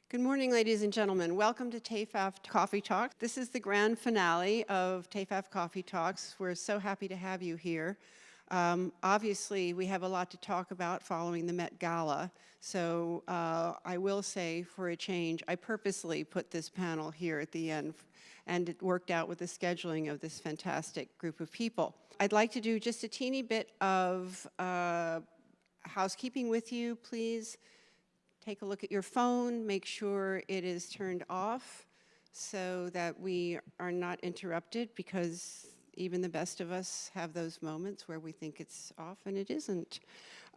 Good morning, ladies and gentlemen. Welcome to TEFAF Coffee Talks. This is the grand finale of TEFAF Coffee Talks. We're so happy to have you here. Obviously, we have a lot to talk about following the Met Gala. So I will say, for a change, I purposely put this panel here at the end, and it worked out with the scheduling of this fantastic group of people. I'd like to do just a teeny bit of housekeeping with you, please. Take a look at your phone, make sure it is turned off so that we are not interrupted, because even the best of us have those moments where we think it's off and it isn't.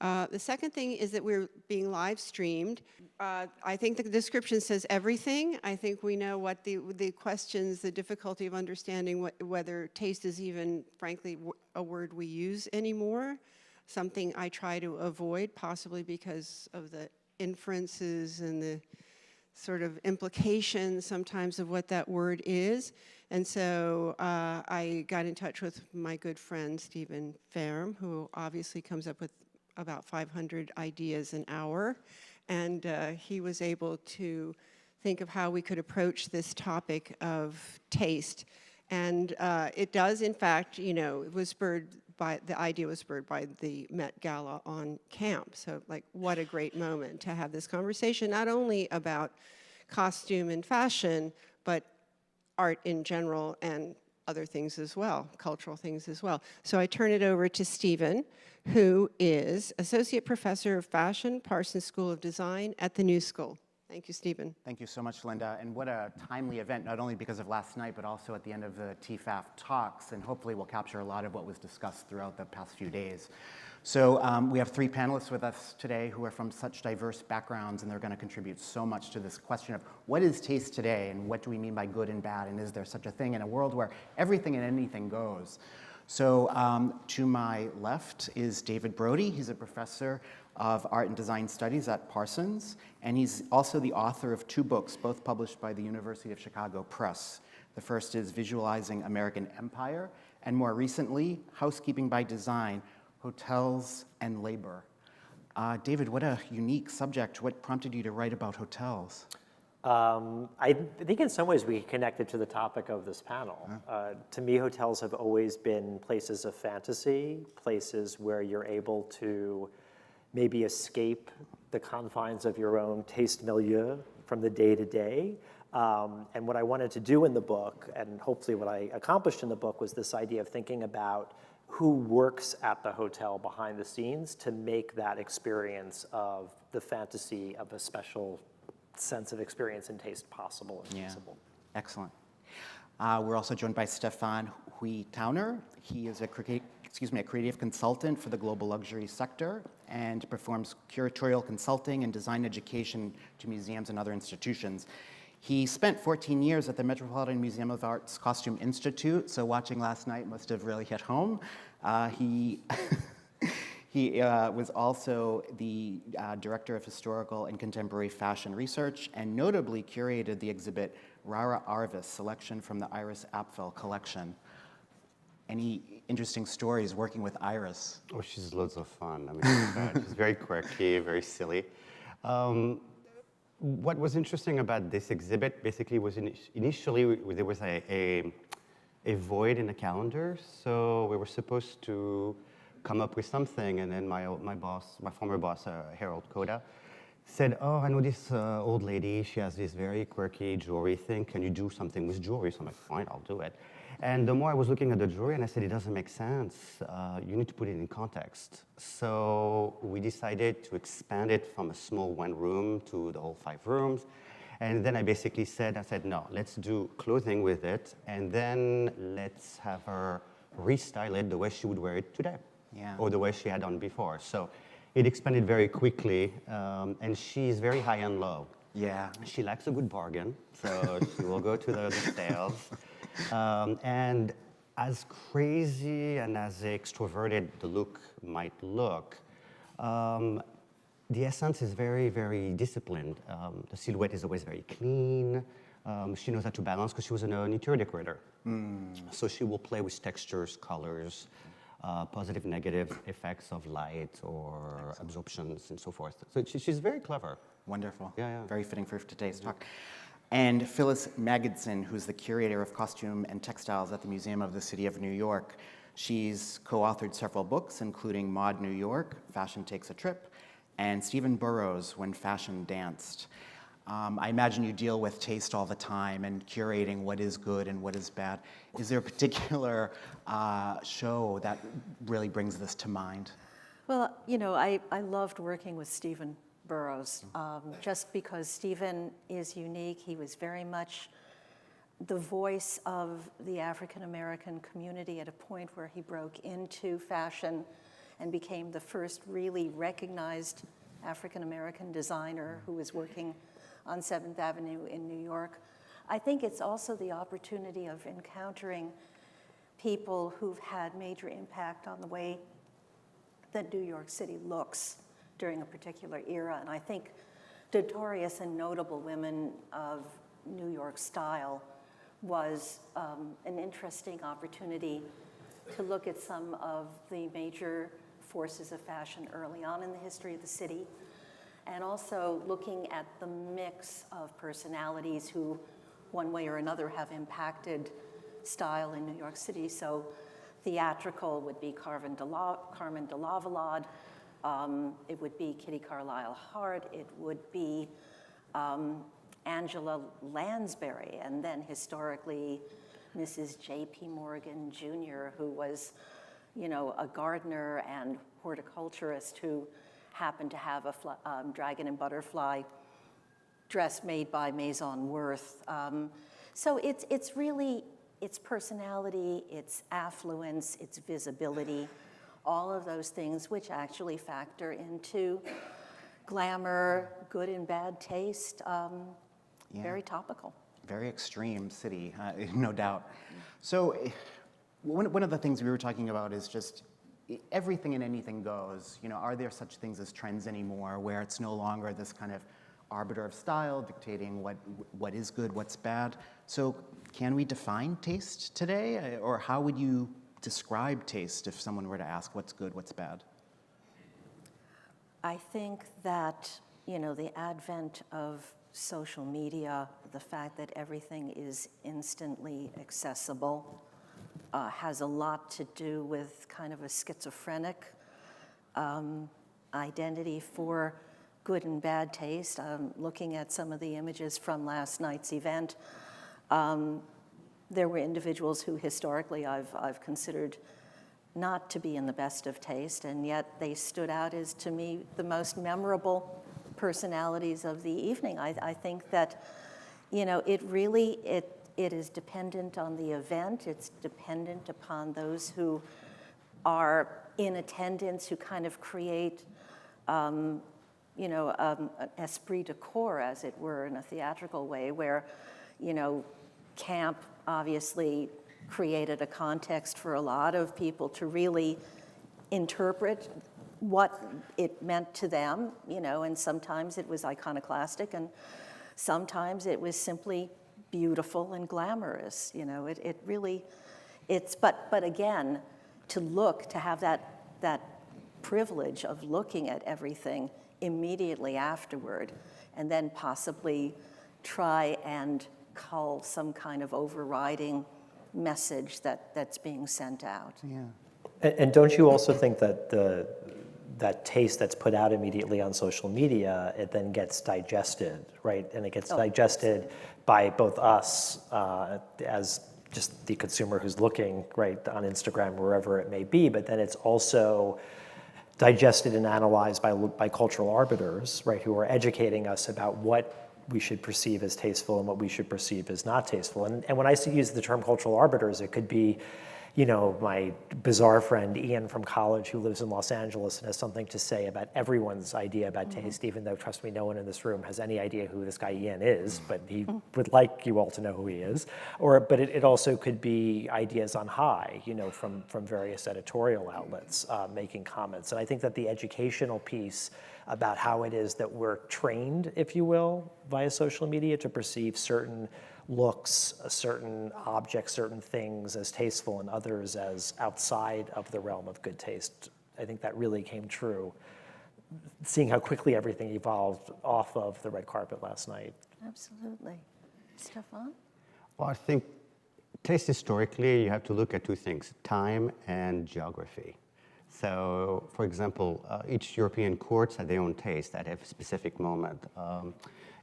The second thing is that we're being live streamed. I think the description says everything. I think we know what the questions, the difficulty of understanding whether taste is even, frankly, a word we use anymore, something I try to avoid, possibly because of the inferences and the sort of implications sometimes of what that word is. And so I got in touch with my good friend, Stephen FAERM, who obviously comes up with about 500 ideas an hour. And he was able to think of how we could approach this topic of taste. And it does, in fact, you know, it was spurred by, the idea was spurred by the Met Gala on camp. So, like, what a great moment to have this conversation, not only about costume and fashion, but art in general and other things as well, cultural things as well. So I turn it over to Stephen, who is Associate Professor of Fashion, Parsons School of Design at the New School. Thank you, Stephen. Thank you so much, Linda. And what a timely event, not only because of last night, but also at the end of the TEFAF talks. And hopefully we'll capture a lot of what was discussed throughout the past few days. So we have three panelists with us today who are from such diverse backgrounds, and they're going to contribute so much to this question of what is taste today, and what do we mean by good and bad, and is there such a thing in a world where everything and anything goes? So to my left is David BRODY. He's a professor of Art and Design Studies at Parsons, and he's also the author of two books, both published by the University of Chicago Press. The first is Visualizing American Empire, and more recently, Housekeeping by Design, Hotels and Labor. David, what a unique subject. What prompted you to write about hotels? I think in some ways we connected to the topic of this panel. To me, hotels have always been places of fantasy, places where you're able to maybe escape the confines of your own taste milieu from the day to day. And what I wanted to do in the book, and hopefully what I accomplished in the book, was this idea of thinking about who works at the hotel behind the scenes to make that experience of the fantasy of a special sense of experience and taste possible and feasible. Excellent. We're also joined by STÉPHANE HOUY-TOWNER. He is a creative consultant for the global luxury sector and performs curatorial consulting and design education to museums and other institutions. He spent 14 years at the Metropolitan Museum of Art's Costume Institute, so watching last night must have really hit home. He was also the Director of Historical and Contemporary Fashion Research, and notably curated the exhibit Rara Arvis, selection from the Iris Apfel collection. Any interesting stories working with Iris? Oh, she's loads of fun. I mean, she's very quirky, very silly. What was interesting about this exhibit basically was initially there was a void in the calendar, so we were supposed to come up with something, and then my former boss, Harold Koda, said, "Oh, I know this old lady. She has this very quirky jewelry thing. Can you do something with jewelry?" So I'm like, "Fine, I'll do it." And the more I was looking at the jewelry, and I said, "It doesn't make sense. You need to put it in context." So we decided to expand it from a small one room to the whole 5 rooms. And then I basically said, no, let's do clothing with it, and then let's have her restyle it the way she would wear it today. Yeah. Or the way she had on before. So it expanded very quickly, and she's very high and low. Yeah. She likes a good bargain, so she will go to the sales. And as crazy and as extroverted the look might look, the essence is very, very disciplined. The silhouette is always very clean. She knows how to balance because she was an interior decorator. So she will play with textures, colors. positive, negative effects of light or absorptions and so forth. So she's very clever. Wonderful. Yeah, yeah. Very fitting for today's talk. And PHYLLIS MAGIDSON, who's the curator of costume and textiles at the Museum of the City of New York. She's co-authored several books, including Mod New York, Fashion Takes a Trip, and Stephen Burrows, When Fashion Danced. I imagine you deal with taste all the time and curating what is good and what is bad. Is there a particular show that really brings this to mind? Well, you know, I loved working with Stephen Burrows, just because Stephen is unique. He was very much the voice of the African-American community at a point where he broke into fashion and became the first really recognized African-American designer who was working on 7th Avenue in New York. I think it's also the opportunity of encountering people who've had major impact on the way that New York City looks during a particular era. And I think notorious and notable women of New York style was an interesting opportunity to look at some of the major forces of fashion early on in the history of the city, and also looking at the mix of personalities who, one way or another, have impacted style in New York City. So theatrical would be Carmen de Lavalade, it would be Kitty Carlisle Hart, it would be Angela Lansbury, and then historically Mrs. J.P. Morgan Jr., who was, you know, a gardener and horticulturist who happened to have a dragon and butterfly dress made by Maison Worth. So it's really, it's personality, it's affluence, it's visibility, all of those things which actually factor into glamour, good and bad taste, very topical. Very extreme city, no doubt. So one of the things we were talking about is just everything and anything goes. You know, are there such things as trends anymore where it's no longer this kind of arbiter of style dictating what is good, what's bad? So can we define taste today? Or how would you describe taste if someone were to ask what's good, what's bad? I think that, you know, the advent of social media, the fact that everything is instantly accessible, has a lot to do with kind of a schizophrenic identity for good and bad taste. Looking at some of the images from last night's event, there were individuals who historically I've considered not to be in the best of taste, and yet they stood out as, to me, the most memorable personalities of the evening. I think that, you know, it really, it is dependent on the event. It's dependent upon those who are in attendance, who kind of create, you know, an esprit de corps, as it were, in a theatrical way, where, you know, camp obviously created a context for a lot of people to really interpret what it meant to them, you know, and sometimes it was iconoclastic, and sometimes it was simply beautiful and glamorous, you know. It really, but again, to have that privilege of looking at everything immediately afterward, and then possibly try and cull some kind of overriding message that's being sent out. Yeah. And don't you also think that that taste that's put out immediately on social media, it then gets digested, right? And it gets digested by both us as just the consumer who's looking, right, on Instagram, wherever it may be, but then it's also digested and analyzed by cultural arbiters, right, who are educating us about what we should perceive as tasteful and what we should perceive as not tasteful. And when I use the term cultural arbiters, it could be, you know, my bizarre friend Ian from college who lives in Los Angeles and has something to say about everyone's idea about taste, even though, trust me, no one in this room has any idea who this guy Ian is, but he would like you all to know who he is. But it also could be ideas on HOUY, you know, from various editorial outlets making comments. And I think that the educational piece about how it is that we're trained, if you will, via social media to perceive certain looks, certain objects, certain things as tasteful and others as outside of the realm of good taste. I think that really came true, seeing how quickly everything evolved off of the red carpet last night. Absolutely. Stéphane? Well, I think taste historically, you have to look at two things, time and geography. So, for example, each European court had their own taste at a specific moment.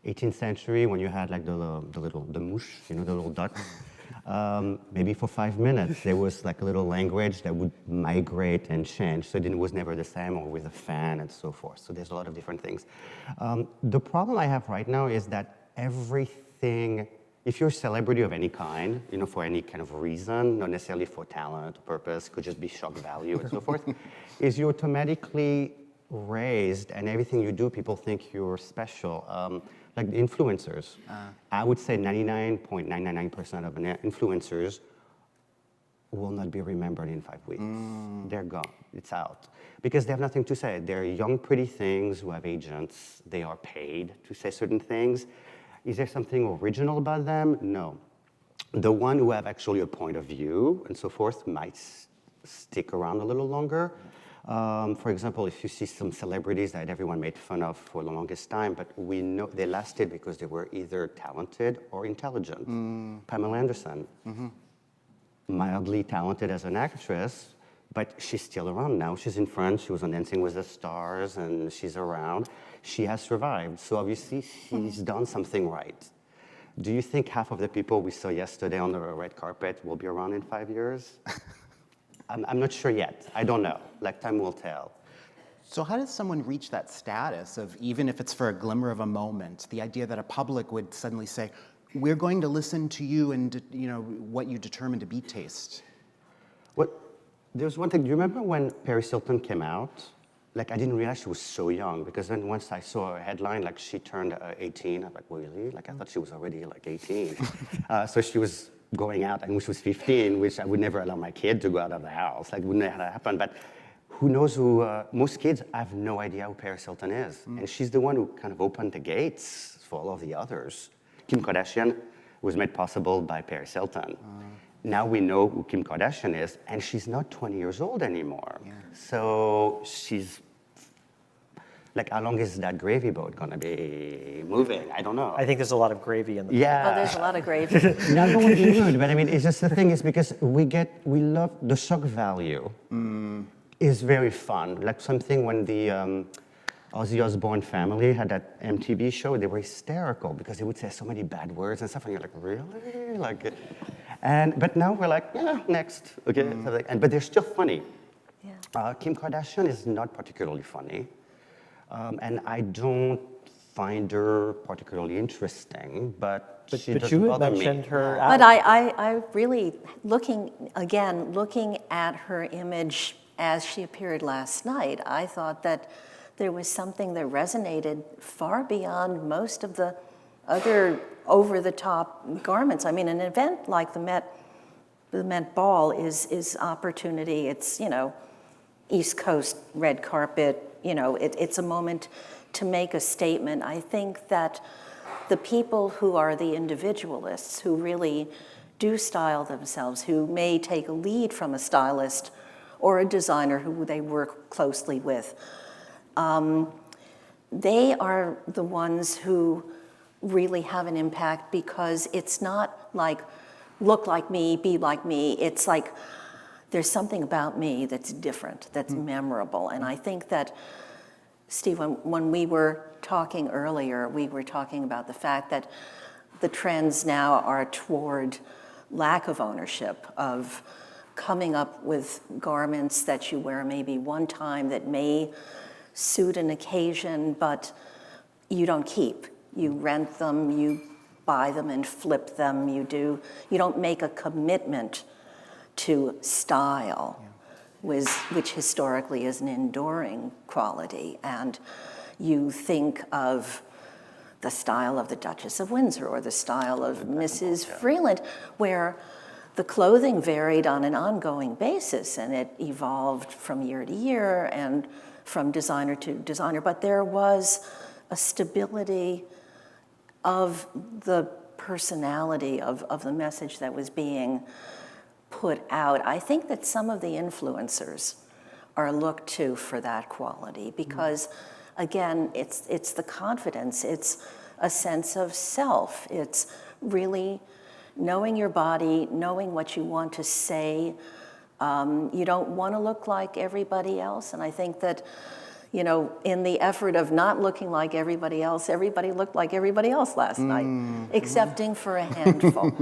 18th century, when you had like the mouche, you know, the little ducks, maybe for 5 minutes, there was like a little language that would migrate and change. So it was never the same, or with a fan and so forth. So there's a lot of different things. The problem I have right now is that everything, if you're a celebrity of any kind, you know, for any kind of reason, not necessarily for talent or purpose, could just be shock value and so forth, is you automatically raised, and everything you do, people think you're special. Like the influencers. I would say 99.999% of influencers will not be remembered in 5 weeks. They're gone, it's out. Because they have nothing to say. They're young, pretty things who have agents. They are paid to say certain things. Is there something original about them? No. The one who have actually a point of view and so forth might stick around a little longer. For example, if you see some celebrities that everyone made fun of for the longest time, but we know they lasted because they were either talented or intelligent. Pamela Anderson, mildly talented as an actress, but she's still around now. She's in France, she was on Dancing with the Stars, and she's around. She has survived, so obviously she's done something right. Do you think half of the people we saw yesterday on the red carpet will be around in 5 years? I'm not sure yet. I don't know. Like, time will tell. So how does someone reach that status of, even if it's for a glimmer of a moment, the idea that a public would suddenly say, we're going to listen to you and, you know, what you determine to be taste? There's one thing. Do you remember when Paris Hilton came out? Like, I didn't realize she was so young, because then once I saw a headline, like, she turned 18. I'm like, really? Like, I thought she was already like 18. So she was going out, and when she was 15, which I would never allow my kid to go out of the house. Like, wouldn't have happen. But who knows who, most kids have no idea who Paris Hilton is. And she's the one who kind of opened the gates for all of the others. Kim Kardashian was made possible by Paris Hilton. Now we know who Kim Kardashian is, and she's not 20 years old anymore. Yeah. So she's, like, how long is that gravy boat gonna be moving? I don't know. I think there's a lot of gravy in the Oh, there's a lot of gravy. Not going to be good, but I mean, it's just the thing is because we love the shock value is very fun. Like something when the Ozzy Osbourne family had that MTV show, they were hysterical because they would say so many bad words and stuff, and you're like, really? Like, but now we're like, yeah, next, okay? So like, but they're still funny. Yeah. Kim Kardashian is not particularly funny, and I don't find her particularly interesting, but she doesn't bother me. You mentioned her. But I really, looking at her image as she appeared last night, I thought that there was something that resonated far beyond most of the other over-the-top garments. I mean, an event like the Met Ball is opportunity. It's, you know, East Coast red carpet. You know, it's a moment to make a statement. I think that the people who are the individualists, who really do style themselves, who may take a lead from a stylist or a designer who they work closely with, they are the ones who really have an impact, because it's not like, look like me, be like me. It's like, there's something about me that's different, that's memorable. And I think that, Steve, when we were talking earlier, we were talking about the fact that the trends now are toward lack of ownership, of coming up with garments that you wear maybe one time that may suit an occasion, but you don't keep. You rent them, you buy them and flip them. You don't make a commitment to style, which historically is an enduring quality. And you think of the style of the Duchess of Windsor or the style of Mrs. Freeland, where the clothing varied on an ongoing basis, and it evolved from year to year and from designer to designer, but there was a stability of the personality of the message that was being put out. I think that some of the influencers are looked to for that quality because, again, it's the confidence, it's a sense of self, it's really knowing your body, knowing what you want to say. You don't want to look like everybody else, and I think that, you know, in the effort of not looking like everybody looked like everybody else last night, excepting for a handful.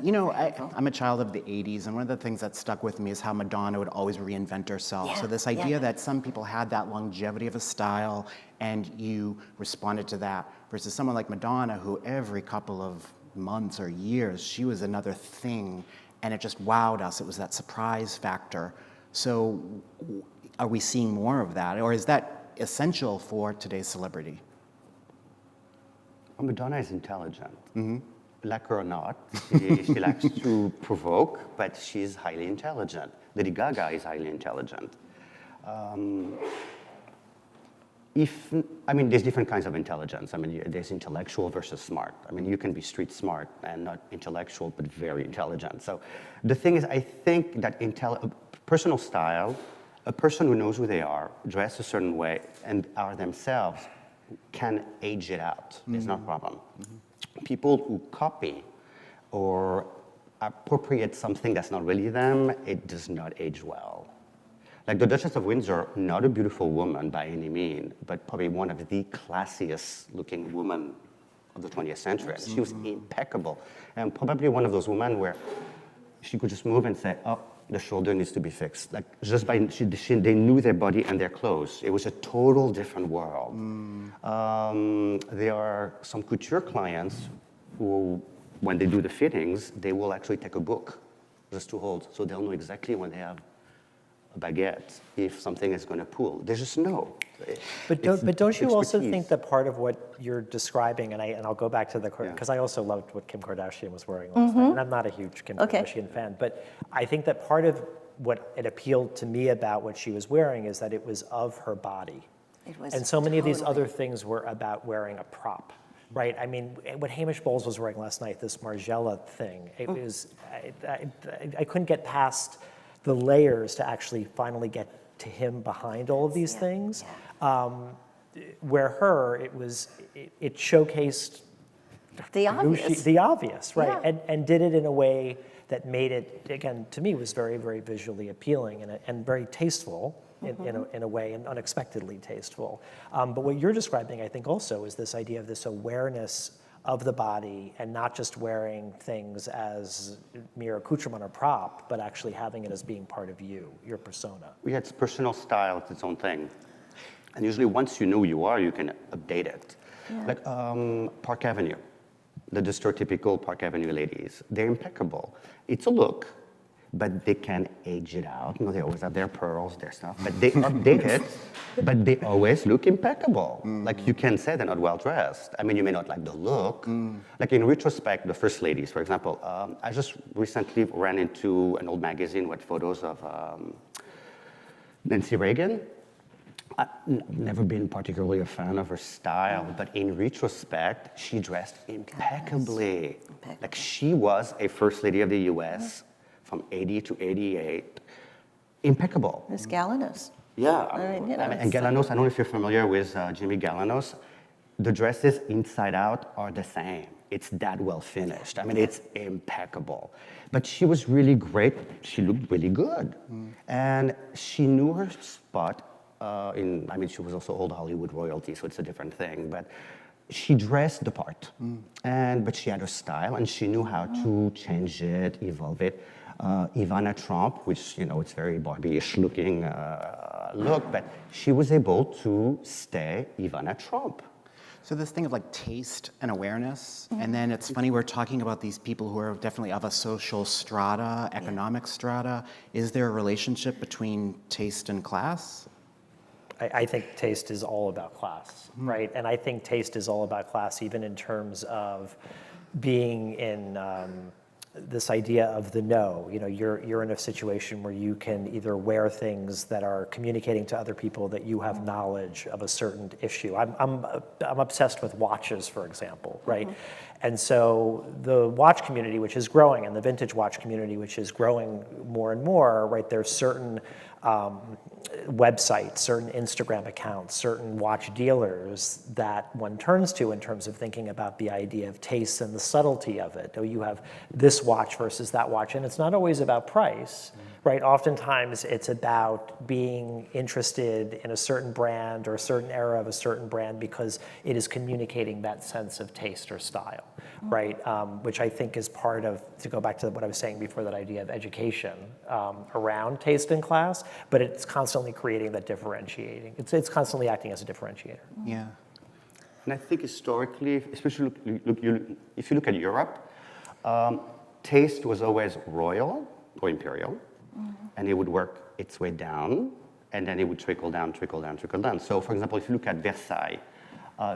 You know, I'm a child of the 80s, and one of the things that stuck with me is how Madonna would always reinvent herself. Yeah, So this idea that some people had that longevity of a style, and you responded to that, versus someone like Madonna, who every couple of months or years, she was another thing, and it just wowed us. It was that surprise factor. So are we seeing more of that, or is that essential for today's celebrity? Well, Madonna is intelligent. Like her or not, she likes to provoke, but she's highly intelligent. Lady Gaga is highly intelligent. I mean, there's different kinds of intelligence. I mean, there's intellectual versus smart. I mean, you can be street smart and not intellectual, but very intelligent. So the thing is, I think that personal style, a person who knows who they are, dress a certain way, and are themselves, can age it out. It's not a problem. People who copy or appropriate something that's not really them, it does not age well. Like the Duchess of Windsor, not a beautiful woman by any means, but probably one of the classiest looking women of the 20th century. She was impeccable. And probably one of those women where she could just move and say, oh, the shoulder needs to be fixed. Like just by, they knew their body and their clothes. It was a total different world. There are some couture clients who, when they do the fittings, they will actually take a book just to hold. So they'll know exactly when they have a baguette, if something is going to pull. They just know. But don't you also expertise. think that part of what you're describing, and I'll go back to the, because I also loved what Kim Kardashian was wearing last night, and I'm not a huge Kim Kardashian fan, but I think that part of what it appealed to me about what she was wearing is that it was of her body. It was And so many of these totally. other things were about wearing a prop, right? I mean, what Hamish Bowles was wearing last night, this Margiela thing, it was, I couldn't get past the layers to actually finally get to him behind all of these things. Where her, it showcased The who obvious. the obvious, right? Yeah. And did it in a way that made it, again, to me, was very, very visually appealing and very tasteful in a way, and unexpectedly tasteful. But what you're describing, I think, also is this idea of this awareness of the body and not just wearing things as mere accoutrement or prop, but actually having it as being part of you, your persona. Yeah, it's personal style, it's its own thing. And usually once you know who you are, you can update it. Like Park Avenue, the stereotypical Park Avenue ladies, they're impeccable. It's a look, but they can age it out. You know, they always have their pearls, their stuff, but they update it, but they always look impeccable. Like you can say they're not well dressed. I mean, you may not like the look. Like in retrospect, the first ladies, for example, I just recently ran into an old magazine with photos of Nancy Reagan. I've never been particularly a fan of her style, but in retrospect, she dressed impeccably. Like she was a first lady of the US from 80 to 88. Impeccable. Miss Galanos. Yeah. I mean, you know, and Galanos, I don't know if you're familiar with Jimmy Galanos. The dresses inside out are the same. It's that well finished. I mean, it's impeccable. But she was really great. She looked really good. And she knew her spot. I mean, she was also old Hollywood royalty, so it's a different thing. But she dressed the part, but she had her style, and she knew how to change it, evolve it. Ivana Trump, which, you know, it's very Barbie-ish looking look, but she was able to stay Ivana Trump. So this thing of like taste and awareness, and then it's funny, we're talking about these people who are definitely of a social strata, economic strata. Is there a relationship between taste and class? I think taste is all about class, right? And I think taste is all about class, even in terms of being in this idea of the no. You know, you're in a situation where you can either wear things that are communicating to other people that you have knowledge of a certain issue. I'm obsessed with watches, for example, right? And so the watch community, which is growing, and the vintage watch community, which is growing more and more, right? There's certain websites, certain Instagram accounts, certain watch dealers that one turns to in terms of thinking about the idea of taste and the subtlety of it. You have this watch versus that watch, and it's not always about price, right? Oftentimes it's about being interested in a certain brand or a certain era of a certain brand because it is communicating that sense of taste or style, right? Which I think is part of, to go back to what I was saying before, that idea of education around taste in class, but it's constantly creating that differentiating. It's constantly acting as a differentiator. Yeah. And I think historically, especially if you look at Europe, taste was always royal or imperial, and it would work its way down, and then it would trickle down, trickle down, trickle down. So, for example, if you look at Versailles,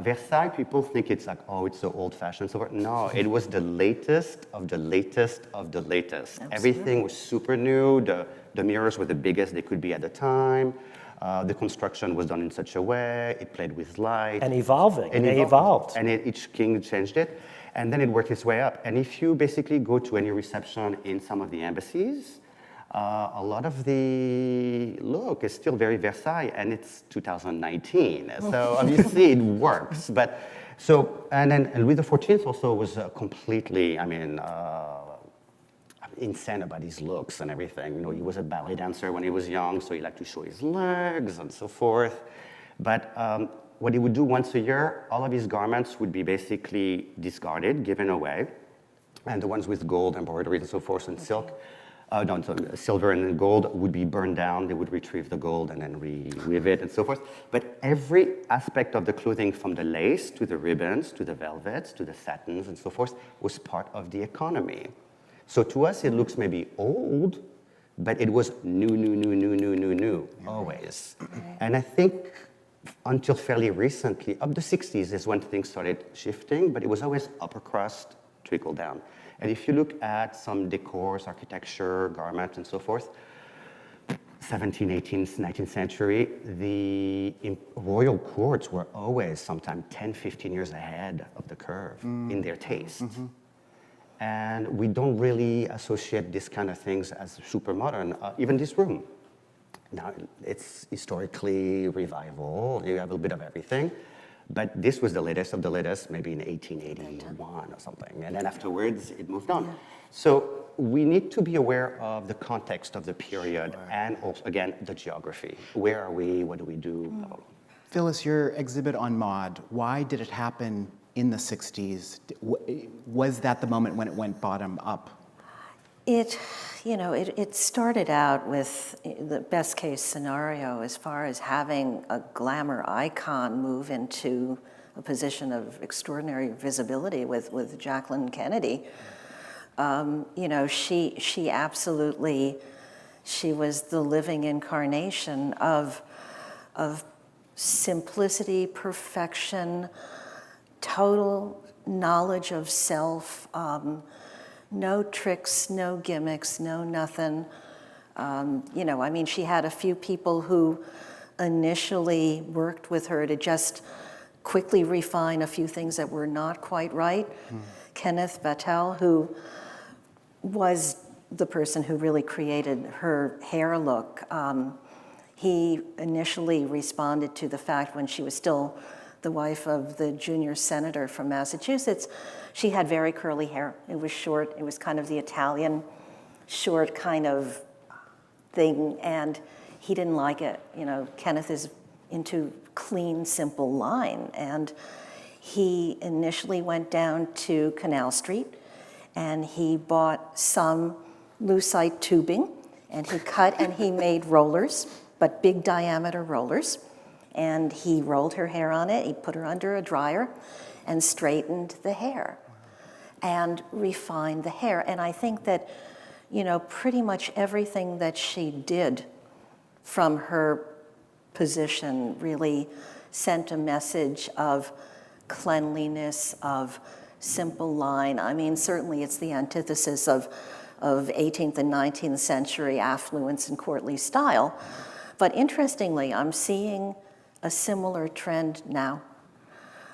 Versailles, people think it's like, oh, it's so old-fashioned, so forth. No, it was the latest of the latest of the latest. Absolutely. Everything was super new. The mirrors were the biggest they could be at the time. The construction was done in such a way. It played with light. And evolving, and they evolved. And each king changed it. And then it worked its way up. And if you basically go to any reception in some of the embassies, a lot of the look is still very Versailles, and it's 2019. So obviously it works. But so, and then Louis XIV also was completely, insane about his looks and everything. You know, he was a ballet dancer when he was young, so he liked to show his legs and so forth. But what he would do once a year, all of his garments would be basically discarded, given away, and the ones with gold embroidery and so forth and silk, silver and gold would be burned down. They would retrieve the gold and then reweave it and so forth. But every aspect of the clothing, from the lace to the ribbons to the velvets to the satins and so forth, was part of the economy. So to us, it looks maybe old, but it was new, always. And I think until fairly recently, up the 60s is when things started shifting, but it was always upper crust, trickle down. And if you look at some decors, architecture, garments, and so forth, 17th, 18th, 19th century, the royal courts were always sometimes 10, 15 years ahead of the curve in their taste. And we don't really associate this kind of things as super modern, even this room. Now, it's historically revival, you have a little bit of everything, but this was the latest of the latest, maybe in 1881 or something, and then afterwards it moved on. So we need to be aware of the context of the period and also, again, the geography. Where are we, what do we do? Phyllis, your exhibit on mod, why did it happen in the 60s? Was that the moment when it went bottom up? It started out with the best case scenario as far as having a glamour icon move into a position of extraordinary visibility with Jacqueline Kennedy. She absolutely, she was the living incarnation of simplicity, perfection, total knowledge of self, no tricks, no gimmicks, no nothing. She had a few people who initially worked with her to just quickly refine a few things that were not quite right. Kenneth Vattel, who was the person who really created her hair look, he initially responded to the fact when she was still the wife of the junior senator from Massachusetts, she had very curly hair. It was short. It was kind of the Italian short kind of thing, and he didn't like it. Kenneth is into clean, simple line, and he initially went down to Canal Street, and he bought some lucite tubing, and he cut and he made rollers, but big diameter rollers. And he rolled her hair on it, he put her under a dryer and straightened the hair and refined the hair. And I think that, pretty much everything that she did from her position really sent a message of cleanliness, of simple line. I mean, certainly it's the antithesis of 18th and 19th century affluence and courtly style. But interestingly, I'm seeing a similar trend now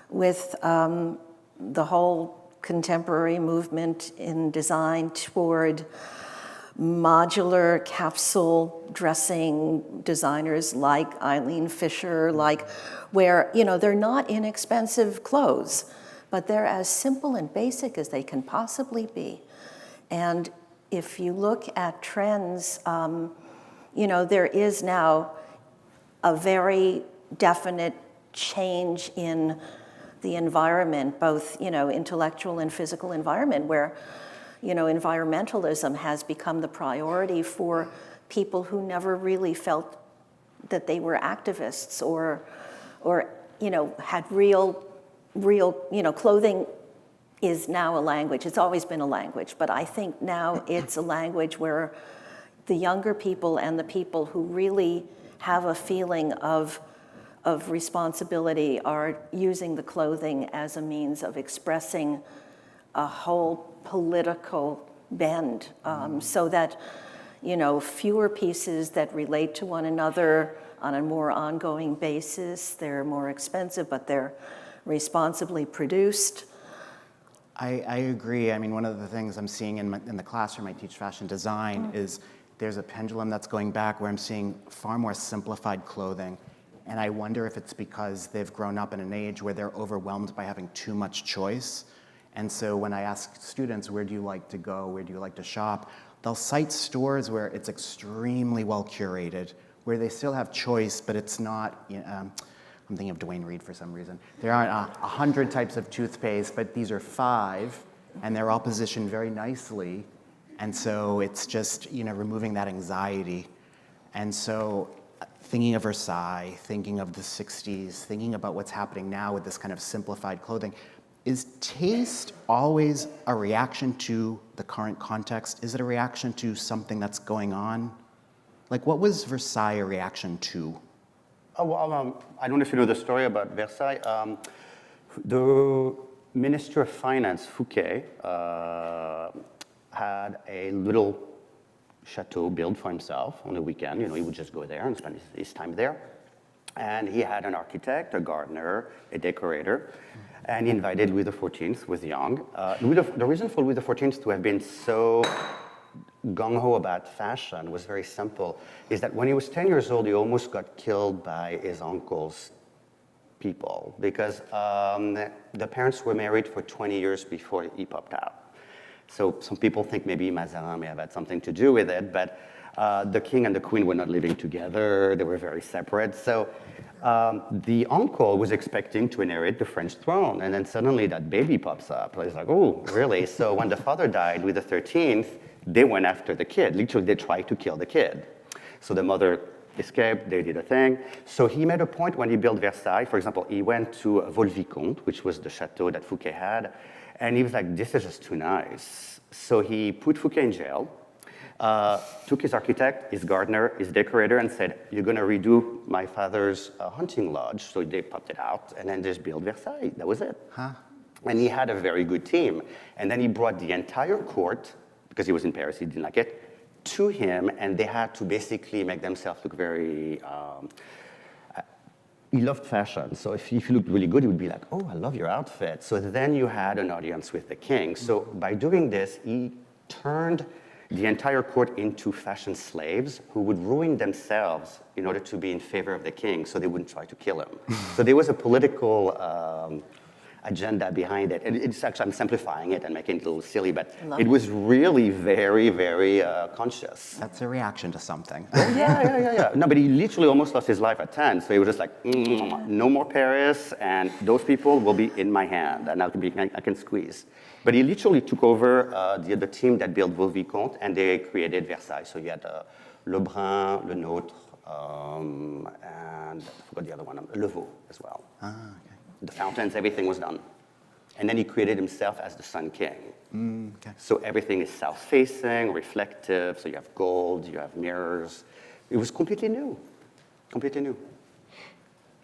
with the whole contemporary movement in design toward modular capsule dressing designers like Eileen Fisher, like where, you know, they're not inexpensive clothes, but they're as simple and basic as they can possibly be. And if you look at trends, you know, there is now a very definite change in the environment, both, you know, intellectual and physical environment, where, you know, environmentalism has become the priority for people who never really felt that they were activists or you know, had real, you know, clothing is now a language. It's always been a language, but I think now it's a language where the younger people and the people who really have a feeling of responsibility are using the clothing as a means of expressing a whole political bend, so that, you know, fewer pieces that relate to one another on a more ongoing basis. They're more expensive, but they're responsibly produced. I agree. I mean, one of the things I'm seeing in the classroom I teach fashion design is there's a pendulum that's going back where I'm seeing far more simplified clothing. And I wonder if it's because they've grown up in an age where they're overwhelmed by having too much choice. And so when I ask students, where do you like to go? Where do you like to shop? They'll cite stores where it's extremely well curated, where they still have choice, but it's not, you know, I'm thinking of Dwayne Reed for some reason. There aren't 100 types of toothpaste, but these are 5, and they're all positioned very nicely. And so it's just, you know, removing that anxiety. And so thinking of Versailles, thinking of the 60s, thinking about what's happening now with this kind of simplified clothing, is taste always a reaction to the current context? Is it a reaction to something that's going on? Like, what was Versailles a reaction to? Oh, well, I don't know if you know the story about Versailles. The Minister of Finance, Fouquet, had a little chateau built for himself on the weekend. You know, he would just go there and spend his time there. And he had an architect, a gardener, a decorator, and he invited Louis XIV, who was young. The reason for Louis XIV to have been so gung-ho about fashion was very simple, is that when he was 10 years old, he almost got killed by his uncle's people, because the parents were married for 20 years before he popped out. So some people think maybe Mazarin may have had something to do with it, but the king and the queen were not living together. They were very separate. So the uncle was expecting to inherit the French throne, and then suddenly that baby pops up. He's like, oh, really? So when the father died, Louis XIII, they went after the kid. Literally, they tried to kill the kid. So the mother escaped, they did a thing. So he made a point when he built Versailles. For example, he went to Vaux-le-Vicomte, which was the chateau that Fouquet had, and he was like, this is just too nice. So he put Fouquet in jail, took his architect, his gardener, his decorator, and said, you're going to redo my father's hunting lodge. So they popped it out, and then just built Versailles. That was it. Huh? And he had a very good team. And then he brought the entire court, because he was in Paris, he didn't like it, to him, and they had to basically make themselves look very... he loved fashion, so if you looked really good, he would be like, oh, I love your outfit. So then you had an audience with the king. So by doing this, he turned the entire court into fashion slaves who would ruin themselves in order to be in favor of the king, so they wouldn't try to kill him. So there was a political agenda behind it. And it's actually, I'm simplifying it and making it a little silly, but it was really very, very conscious. That's a reaction to something. Yeah. No, but he literally almost lost his life at 10. So he was just like, no more Paris, and those people will be in my hand, and I can squeeze. But he literally took over the team that built Vaux-le-Vicomte, and they created Versailles. So you had Lebrun, Le Nôtre, and I forgot the other one, Le Vaux as well. Okay. The fountains, everything was done. And then he created himself as the Sun King. Okay. So everything is south-facing, reflective, so you have gold, you have mirrors. It was completely new, completely new.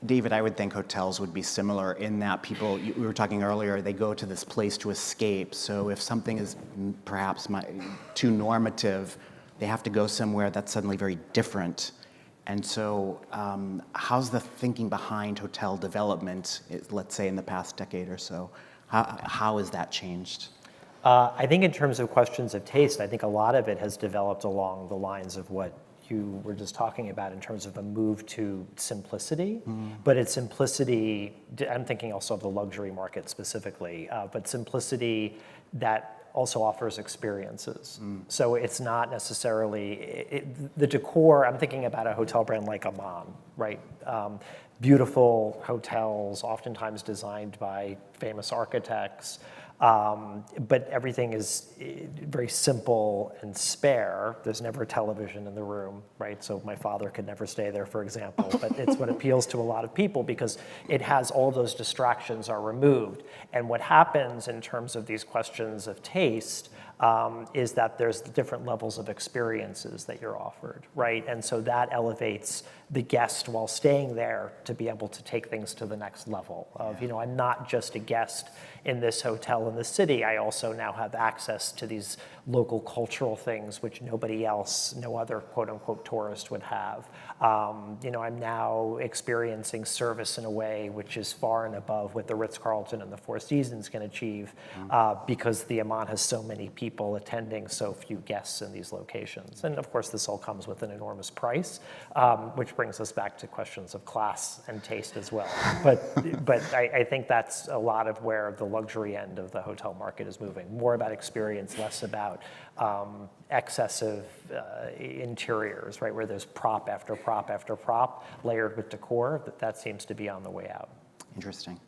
David, I would think hotels would be similar in that people, we were talking earlier, they go to this place to escape. So if something is perhaps too normative, they have to go somewhere that's suddenly very different. And so how's the thinking behind hotel development, let's say in the past decade or so? How has that changed? I think in terms of questions of taste, I think a lot of it has developed along the lines of what you were just talking about in terms of a move to simplicity, but it's simplicity, I'm thinking also of the luxury market specifically, but simplicity that also offers experiences. So it's not necessarily, the decor, I'm thinking about a hotel brand like Amman, right? Beautiful hotels, oftentimes designed by famous architects, but everything is very simple and spare. There's never a television in the room, right? So my father could never stay there, for example, but it's what appeals to a lot of people because it has all those distractions are removed. And what happens in terms of these questions of taste is that there's different levels of experiences that you're offered, right? And so that elevates the guest while staying there to be able to take things to the next level of, you know, I'm not just a guest in this hotel in the city, I also now have access to these local cultural things which nobody else, no other quote unquote tourist would have. You know, I'm now experiencing service in a way which is far and above what the Ritz-Carlton and the Four Seasons can achieve because the Amman has so many people attending, so few guests in these locations. And of course, this all comes with an enormous price, which brings us back to questions of class and taste as well. But I think that's a lot of where the luxury end of the hotel market is moving. More about experience, less about excessive interiors, right, where there's prop after prop after prop layered with decor. That seems to be on the way out. Interesting.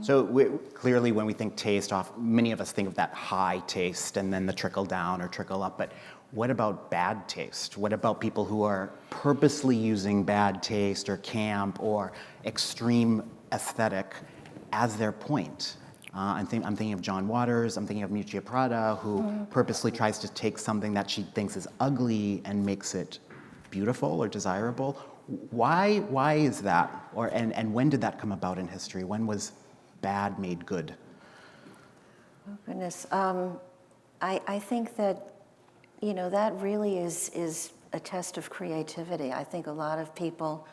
So clearly when we think taste, many of us think of that high taste and then the trickle down or trickle up, but what about bad taste? What about people who are purposely using bad taste or camp or extreme aesthetic as their point? I'm thinking of John Waters, I'm thinking of Miuccia Prada, who purposely tries to take something that she thinks is ugly and makes it beautiful or desirable. Why is that? And when did that come about in history? When was bad made good? Oh, goodness. I think that, you know, that really is a test of creativity. I think a lot of people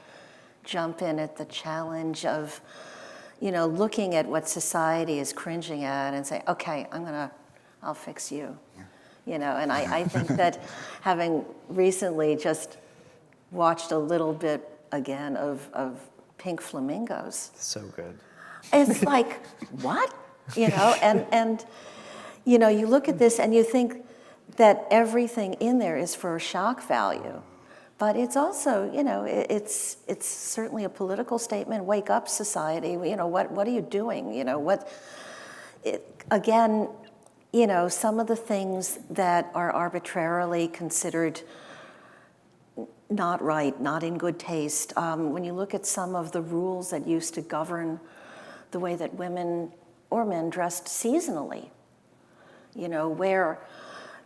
jump in at the challenge of, you know, looking at what society is cringing at and say, okay, I'll fix you. Yeah. You know, and I think that having recently just watched a little bit again of Pink Flamingos. So good. It's like, what? You know, and you know, you look at this and you think that everything in there is for shock value. But it's also, you know, it's certainly a political statement. Wake up, society. You know, what are you doing? You know, again, you know, some of the things that are arbitrarily considered not right, not in good taste. When you look at some of the rules that used to govern the way that women or men dressed seasonally, you know, where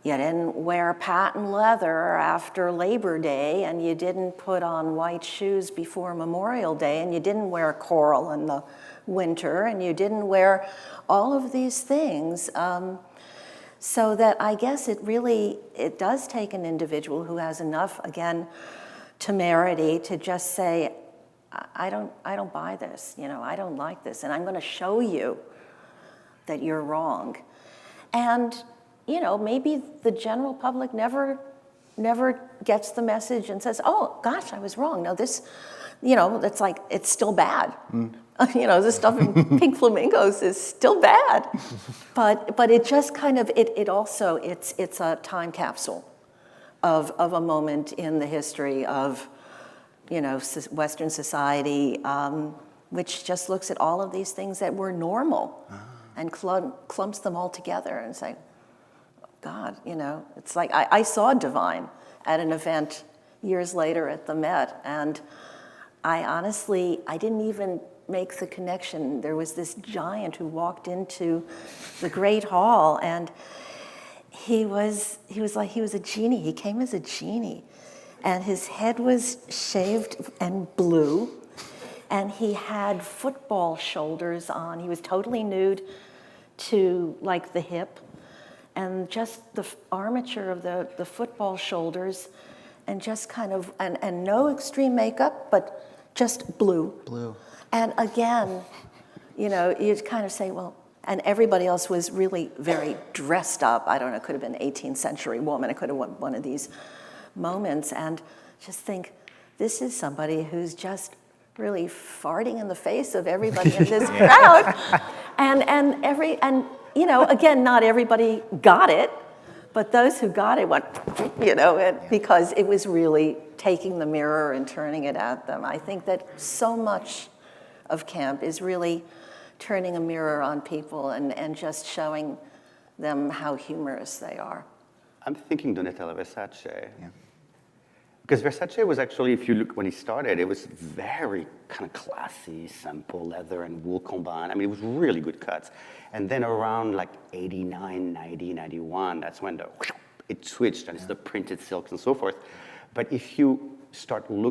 you didn't wear patent leather after Labor Day, and you didn't put on white shoes before Memorial Day, and you didn't wear coral in the winter, and you didn't wear all of these things. So that I guess it does take an individual who has enough, again, temerity to just say, I don't buy this, you know, I don't like this, and I'm gonna show you that you're wrong. And you know, maybe the general public never gets the message and says, oh, gosh, I was wrong. No, this, you know, it's like, it's still bad. You know, this stuff in Pink Flamingos is still bad. But it just kind of, it's a time capsule of a moment in the history of, you know, Western society, which just looks at all of these things that were normal and clumps them all together and say, God, you know, it's like, I saw Divine at an event years later at the Met, and I didn't even make the connection. There was this giant who walked into the Great Hall, and he was a genie. He came as a genie, and his head was shaved and blue, and he had football shoulders on. He was totally nude to like the hip, and just the armature of the football shoulders, and just kind of, and no extreme makeup, but just blue. Blue. And again, you know, you'd kind of say, well, and everybody else was really very dressed up. I don't know, it could have been an 18th century woman. It could have been one of these moments. And just think, this is somebody who's just really farting in the face of everybody in this crowd. And you know, again, not everybody got it, but those who got it went, you know, because it was really taking the mirror and turning it at them. I think that so much of camp is really turning a mirror on people and just showing them how humorous they are. I'm thinking Donatella Versace. Yeah. Because Versace was actually, if you look when he started, it was very kind of classy, simple leather and wool combined. I mean, it was really good cuts. And then around like 89, 90, 91, that's when it switched, and it's the printed silks and so forth. But if you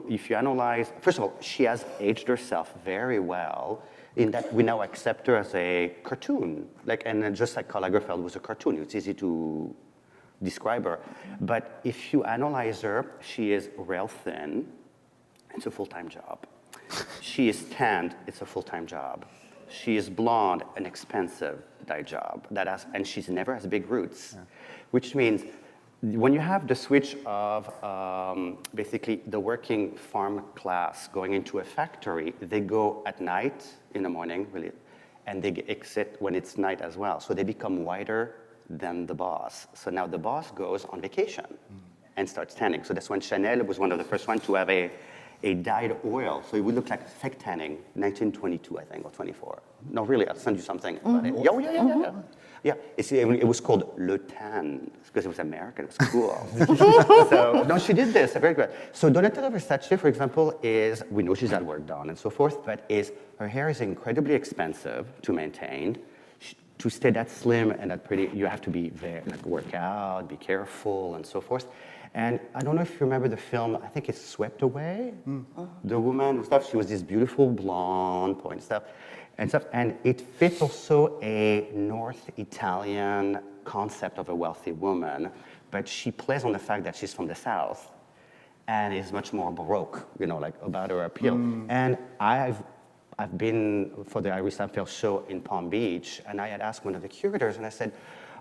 if you analyze, first of all, she has aged herself very well, in that we now accept her as a cartoon. And just like Karl Lagerfeld was a cartoon, it's easy to describe her. But if you analyze her, she is rail thin, it's a full-time job. She is tanned, it's a full-time job. She is blonde, an expensive dye job. And she never has big roots, which means when you have the switch of basically the working farm class going into a factory, they go at night, in the morning, really, and they exit when it's night as well. So they become whiter than the boss. So now the boss goes on vacation and starts tanning. So that's when Chanel was one of the first ones to have a dyed oil. So it would look like fake tanning, 1922, I think, or 24. No, really, I'll send you something about it. Yeah. Yeah, it was called Le Tan, because it was American, it was cool. So, no, she did this, very good. So Donatella Versace, for example, we know she's had work done and so forth, but her hair is incredibly expensive to maintain. To stay that slim and that pretty, you have to be very, work out, be careful, and so forth. And I don't know if you remember the film, I think it's Swept Away. The woman and stuff, she was this beautiful blonde point stuff. And it fits also a North Italian concept of a wealthy woman, but she plays on the fact that she's from the South and is much more Baroque, about her appeal. And I've been for the Iris Apfel show in Palm Beach, and I had asked one of the curators, and I said,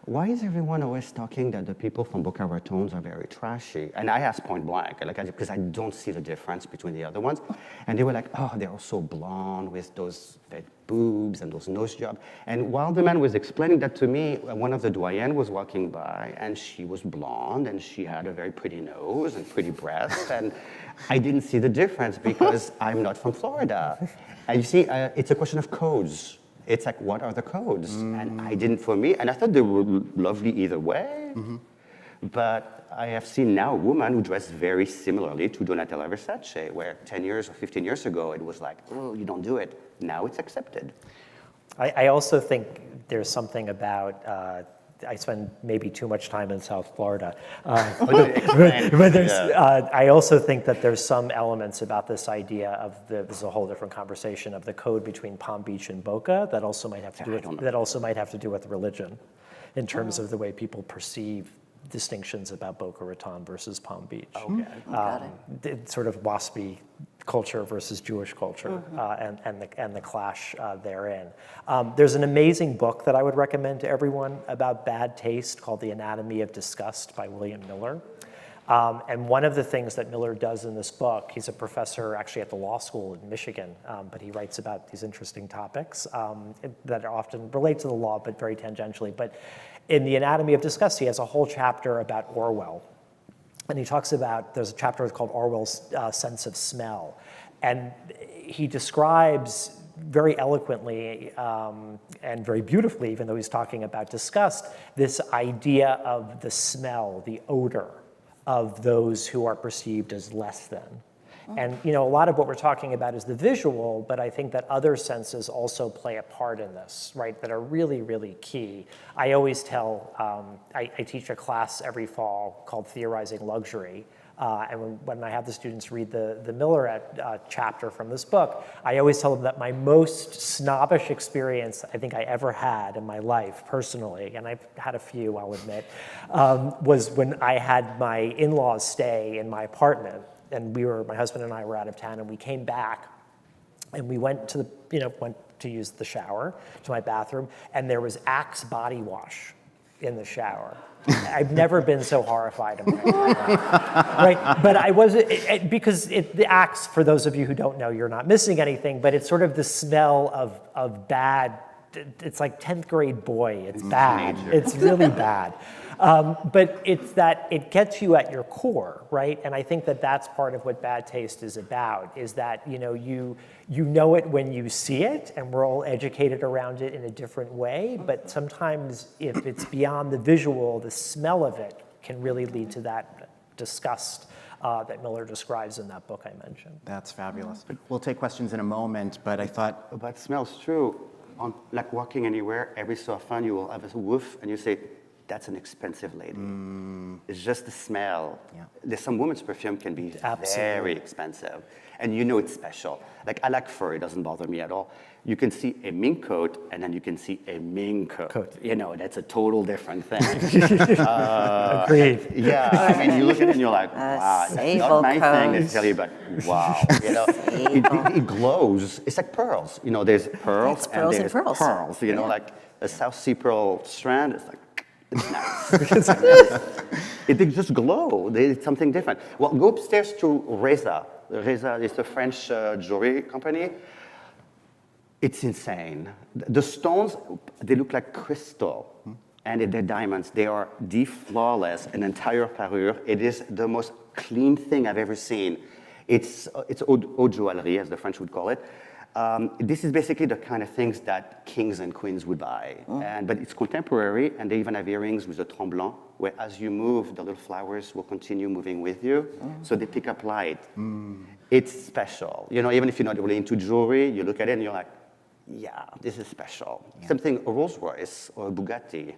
why is everyone always talking that the people from Boca Ratons are very trashy? And I asked point blank, because I don't see the difference between the other ones. And they were like, oh, they're all so blonde with those fat boobs and those nose jobs. And while the man was explaining that to me, one of the doyens was walking by, and she was blonde, and she had a very pretty nose and pretty breasts, and I didn't see the difference because I'm not from Florida. And you see, it's a question of codes. It's like, what are the codes? And I didn't, for me, and I thought they were lovely either way. But I have seen now a woman who dressed very similarly to Donatella Versace, where 10 years or 15 years ago, it was like, oh, you don't do it. Now it's accepted. I also think there's something about, I spend maybe too much time in South Florida. But there's, I also think that there's some elements about this idea of this is a whole different conversation of the code between Palm Beach and Boca that also might have to do with religion, in terms of the way people perceive distinctions about Boca Raton versus Palm Beach. Sort of waspy culture versus Jewish culture, and the clash therein. There's an amazing book that I would recommend to everyone about bad taste called The Anatomy of Disgust by William Miller. And one of the things that Miller does in this book, he's a professor actually at the law school in Michigan, but he writes about these interesting topics that often relate to the law, but very tangentially. But in The Anatomy of Disgust, he has a whole chapter about Orwell. And he talks about, there's a chapter called Orwell's Sense of Smell. And he describes very eloquently and very beautifully, even though he's talking about disgust, this idea of the smell, the odor of those who are perceived as less than. And a lot of what we're talking about is the visual, but I think that other senses also play a part in this, right, that are really, really key. I always tell, I teach a class every fall called Theorizing Luxury, And when I have the students read the Miller chapter from this book, I always tell them that my most snobbish experience I think I ever had in my life personally, and I've had a few, I'll admit, was when I had my in-laws stay in my apartment, and my husband and I were out of town, and we came back, and we went to went to use the shower, to my bathroom, and there was Axe body wash in the shower. I've never been so horrified in my life, right? But I wasn't, because the Axe, for those of you who don't know, you're not missing anything, but it's sort of the smell of bad, it's like 10th grade boy, it's bad, it's really bad. But it's that it gets you at your core, right? And I think that that's part of what bad taste is about, is that you know it when you see it, and we're all educated around it in a different way, but sometimes if it's beyond the visual, the smell of it can really lead to that disgust that Miller describes in that book I mentioned. That's fabulous. We'll take questions in a moment, but I thought... That smells true. Like walking anywhere, every so often you will have a whiff and you say, that's an expensive lady. It's just the smell. Yeah. There's some women's perfume can be Absolutely. very expensive, and you know it's special. Like I like fur, it doesn't bother me at all. You can see a mink coat, and then you can see a mink coat. You know, that's a total different thing. Agreed. Yeah, I mean, you look at it and you're like, wow, that's not my thing necessarily, but wow, you know, it glows. It's like pearls. You know, there's pearls, It's pearls and and there's pearls. You know, like a South Sea pearl strand. It's like, it's nice. It just glow. It's something different. Well, go upstairs to Reza. Reza is a French jewelry company. It's insane. The stones, they look like crystal, and they're diamonds. They are flawless, an entire parure. It is the most clean thing I've ever seen. It's haute joaillerie, as the French would call it. This is basically the kind of things that kings and queens would buy. But it's contemporary, and they even have earrings with a tremblant, where as you move, the little flowers will continue moving with you, so they pick up light. It's special. You know, even if you're not really into jewelry, you look at it and you're like, yeah, this is special. Yeah. Something, a Rolls Royce or a Bugatti.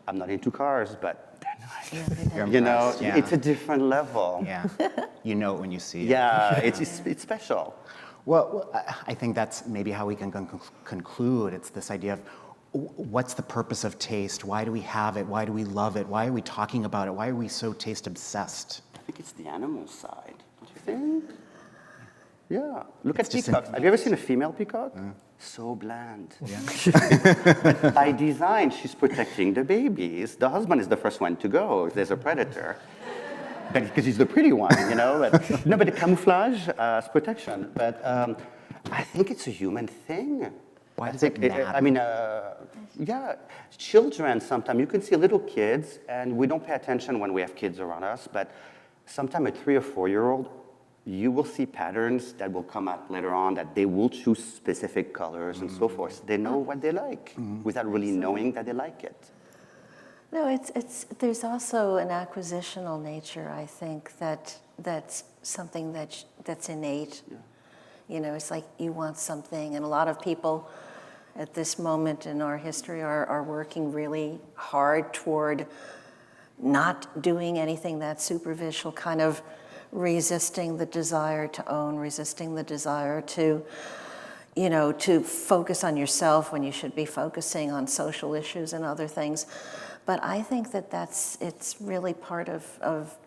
I'm not into cars, but they're nice. Yeah, You know, it's a different level. Yeah, you know it when you see it. Yeah, it's special. Well, I think that's maybe how we can conclude. It's this idea of what's the purpose of taste? Why do we have it? Why do we love it? Why are we talking about it? Why are we so taste obsessed? I think it's the animal side, don't you think? Yeah. Look at peacocks. Have you ever seen a female peacock? So bland. Yeah. By design, she's protecting the babies. The husband is the first one to go if there's a predator. But because he's the pretty one, you know. But, no, but the camouflage is protection. But I think it's a human thing. Why does it matter? I mean, yeah, children sometimes, you can see little kids, and we don't pay attention when we have kids around us, but sometimes a 3 or 4-year-old, you will see patterns that will come out later on, that they will choose specific colors and so forth. They know what they like without really knowing that they like it. No, there's also an acquisitional nature, I think, that's something that's innate. Yeah. You know, it's like you want something, and a lot of people at this moment in our history are working really hard toward not doing anything that's superficial, kind of resisting the desire to own, resisting the desire to, you know, to focus on yourself when you should be focusing on social issues and other things. But I think it's really part of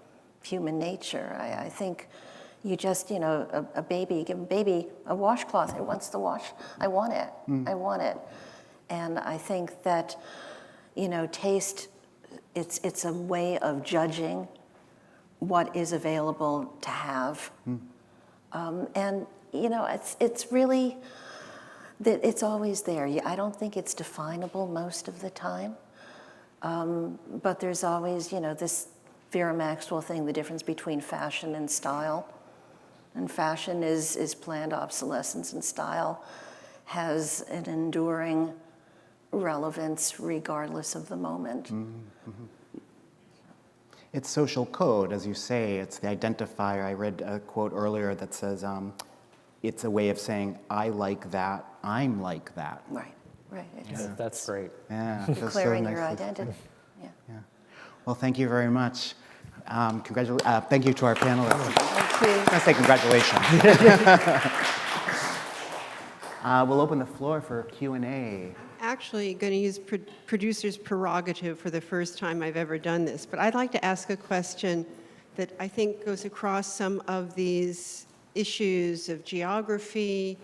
human nature. I think you just, you know, a baby, give a baby a washcloth, it wants to wash, I want it, I want it. And I think that, you know, taste, it's a way of judging what is available to have. And, you know, it's really, it's always there. I don't think it's definable most of the time. But there's always, you know, this Vera Maxwell thing, the difference between fashion and style. And fashion is planned obsolescence, and style has an enduring relevance regardless of the moment. Mm-hmm. It's social code, as you say. It's the identifier. I read a quote earlier that says, it's a way of saying, I like that, I'm like that. Right, right. Yeah, that's great. Yeah, Declaring so your nicely. identity. Yeah. Yeah. Well, thank you very much. Thank you to our panelists. Thank you. I'm going to say congratulations. We'll open the floor for Q&A. Actually going to use producer's prerogative for the first time I've ever done this, but I'd like to ask a question that I think goes across some of these issues of geography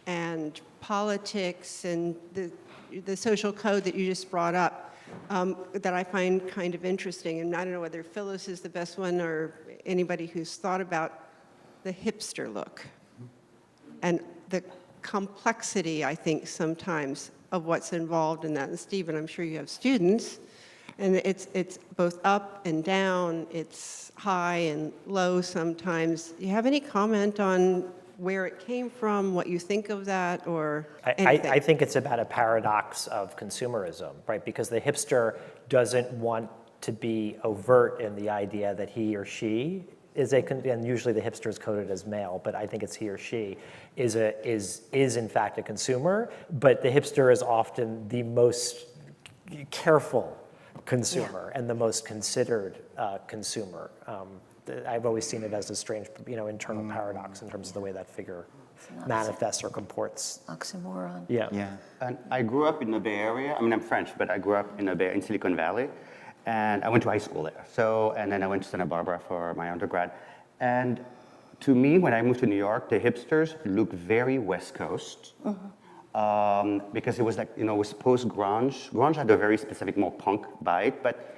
and politics and the social code that you just brought up that I find kind of interesting. And I don't know whether Phyllis is the best one or anybody who's thought about the hipster look and the complexity, I think, sometimes of what's involved in that. And Stephen, I'm sure you have students, and it's both up and down, it's high and low sometimes. Do you have any comment on where it came from, what you think of that, or anything? I think it's about a paradox of consumerism, right? Because the hipster doesn't want to be overt in the idea that he or she is and usually the hipster is coded as male, but I think it's he or she, is in fact a consumer, but the hipster is often the most careful consumer and the most considered consumer. I've always seen it as a strange, internal paradox in terms of the way that figure manifests or comports. Oxymoron. Yeah. And I grew up in the Bay Area. I mean, I'm French, but I grew up in Silicon Valley. And I went to high school there. And then I went to Santa Barbara for my undergrad. And to me, when I moved to New York, the hipsters looked very West Coast. Because it was like, it was post-grunge. Grunge had a very specific, more punk bite, but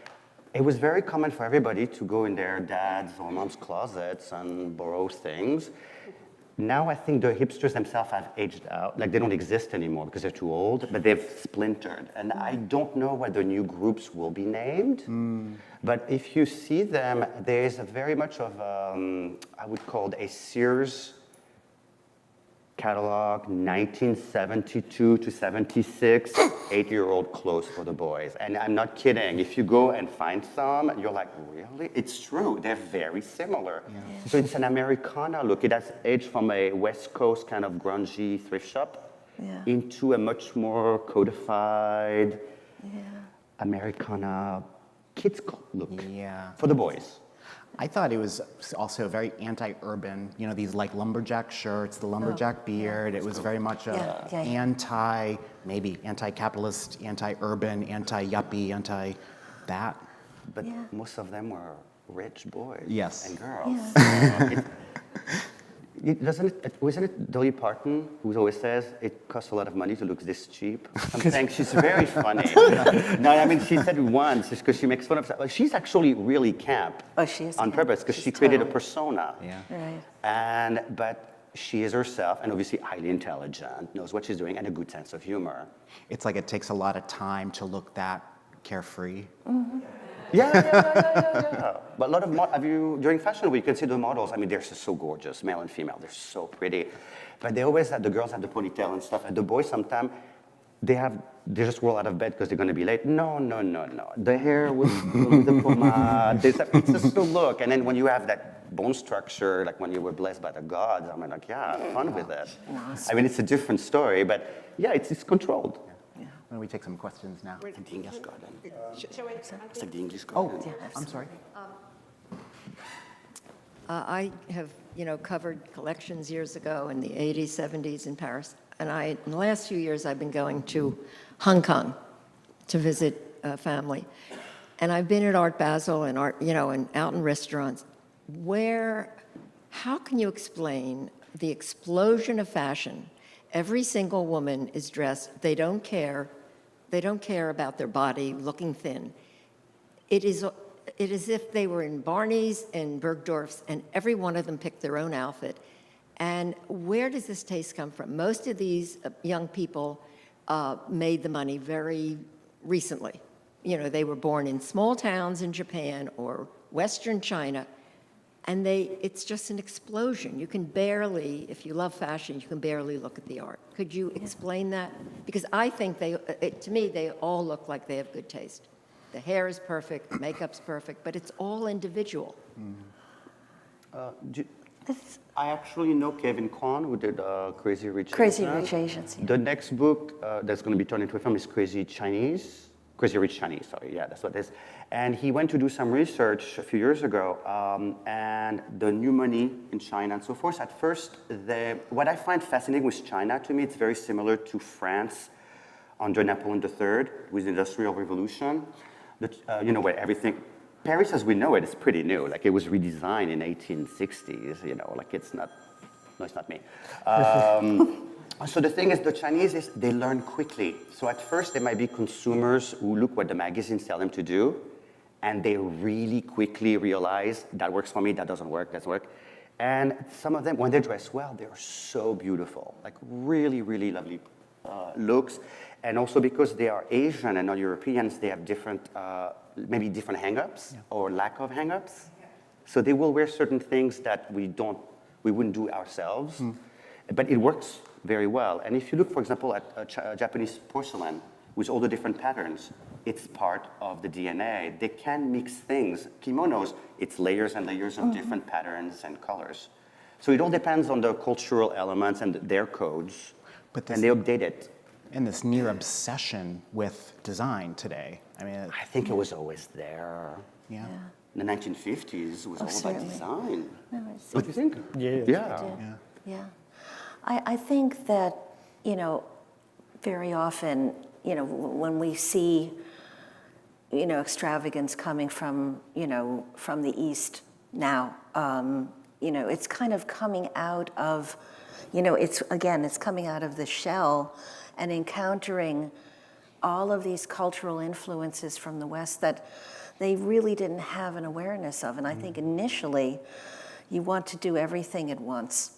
it was very common for everybody to go in their dad's or mom's closets and borrow things. Now I think the hipsters themselves have aged out. Like, they don't exist anymore because they're too old, but they've splintered. And I don't know what the new groups will be named. But if you see them, there's a very much of, I would call it a Sears catalog, 1972 to 76, 8-year-old clothes for the boys. And I'm not kidding. If you go and find some, you're like, really? It's true. They're very similar. Yeah. So it's an Americana look. It has aged from a West Coast kind of grungy thrift shop into a much more codified Americana kids look for the boys. I thought it was also very anti-urban, these like lumberjack shirts, the lumberjack beard. It was very much maybe anti-capitalist, anti-urban, anti-yuppie, anti-that. But most of them were rich boys and girls. Wasn't it Dolly Parton who always says it costs a lot of money to look this cheap? I'm saying she's very funny. No, I mean, she said it once because she makes fun of it. She's actually really camp on purpose because she created a persona. But she is herself and obviously highly intelligent, knows what she's doing, and a good sense of humor. It's like it takes a lot of time to look that carefree. Yeah. But a lot of during Fashion Week, you can see the models. I mean, they're just so gorgeous, male and female. They're so pretty. But they always have, the girls have the ponytail and stuff. And the boys sometimes, they just roll out of bed because they're going to be late. No. The hair with the pomade. It's just the look. And then when you have that bone structure, like when you were blessed by the gods, I'm like, have fun with it. I mean, it's a different story, but it's controlled. Why don't we take some questions now? The English garden. It's like the English garden. Oh, I'm sorry. I have, covered collections years ago in the 80s, 70s in Paris. And in the last few years, I've been going to Hong Kong to visit family. And I've been at Art Basel and and out in restaurants. How can you explain the explosion of fashion? Every single woman is dressed, they don't care about their body looking thin. It is as if they were in Barney's and Bergdorf's, and every one of them picked their own outfit. And where does this taste come from? Most of these young people made the money very recently. They were born in small towns in Japan or Western China, and it's just an explosion. You can barely, if you love fashion, you can barely look at the art. Could you explain that? Because I think to me, they all look like they have good taste. The hair is perfect, the makeup's perfect, but it's all individual. I actually know Kevin Kwan, who did Crazy Rich Asians. Crazy Rich Asians. The next book that's going to be turned into a film is Crazy Chinese. Crazy Rich Chinese, sorry, yeah, that's what it is. And he went to do some research a few years ago, and the new money in China and so forth. At first, what I find fascinating with China, to me, it's very similar to France under Napoleon III with the Industrial Revolution. You know, where everything, Paris as we know it is pretty new. Like it was redesigned in 1860s, you know, like it's not, no, it's not me. So the thing is, the Chinese, they learn quickly. So at first, there might be consumers who look what the magazines tell them to do, and they really quickly realize, that works for me, that doesn't work, doesn't work. And some of them, when they dress well, they're so beautiful, like really, really lovely looks. And also because they are Asian and not Europeans, they have different, maybe different hang-ups or lack of hang-ups. So they will wear certain things that we wouldn't do ourselves, but it works very well. And if you look, for example, at Japanese porcelain with all the different patterns, it's part of the DNA. They can mix things. Kimonos, it's layers and layers of different patterns and colors. So it all depends on the cultural elements and their codes, and they update it. And this near obsession with design today. I mean, I think it was always there. yeah. In the 1950s, it was all certainly. about design. No, it's- What do you think? Yeah. Yeah. I think that, you know, very often, you know, when we see, you know, extravagance coming from, you know, from the East now, you know, it's kind of coming out of, you know, it's coming out of the shell and encountering all of these cultural influences from the West that they really didn't have an awareness of. And I think initially you want to do everything at once.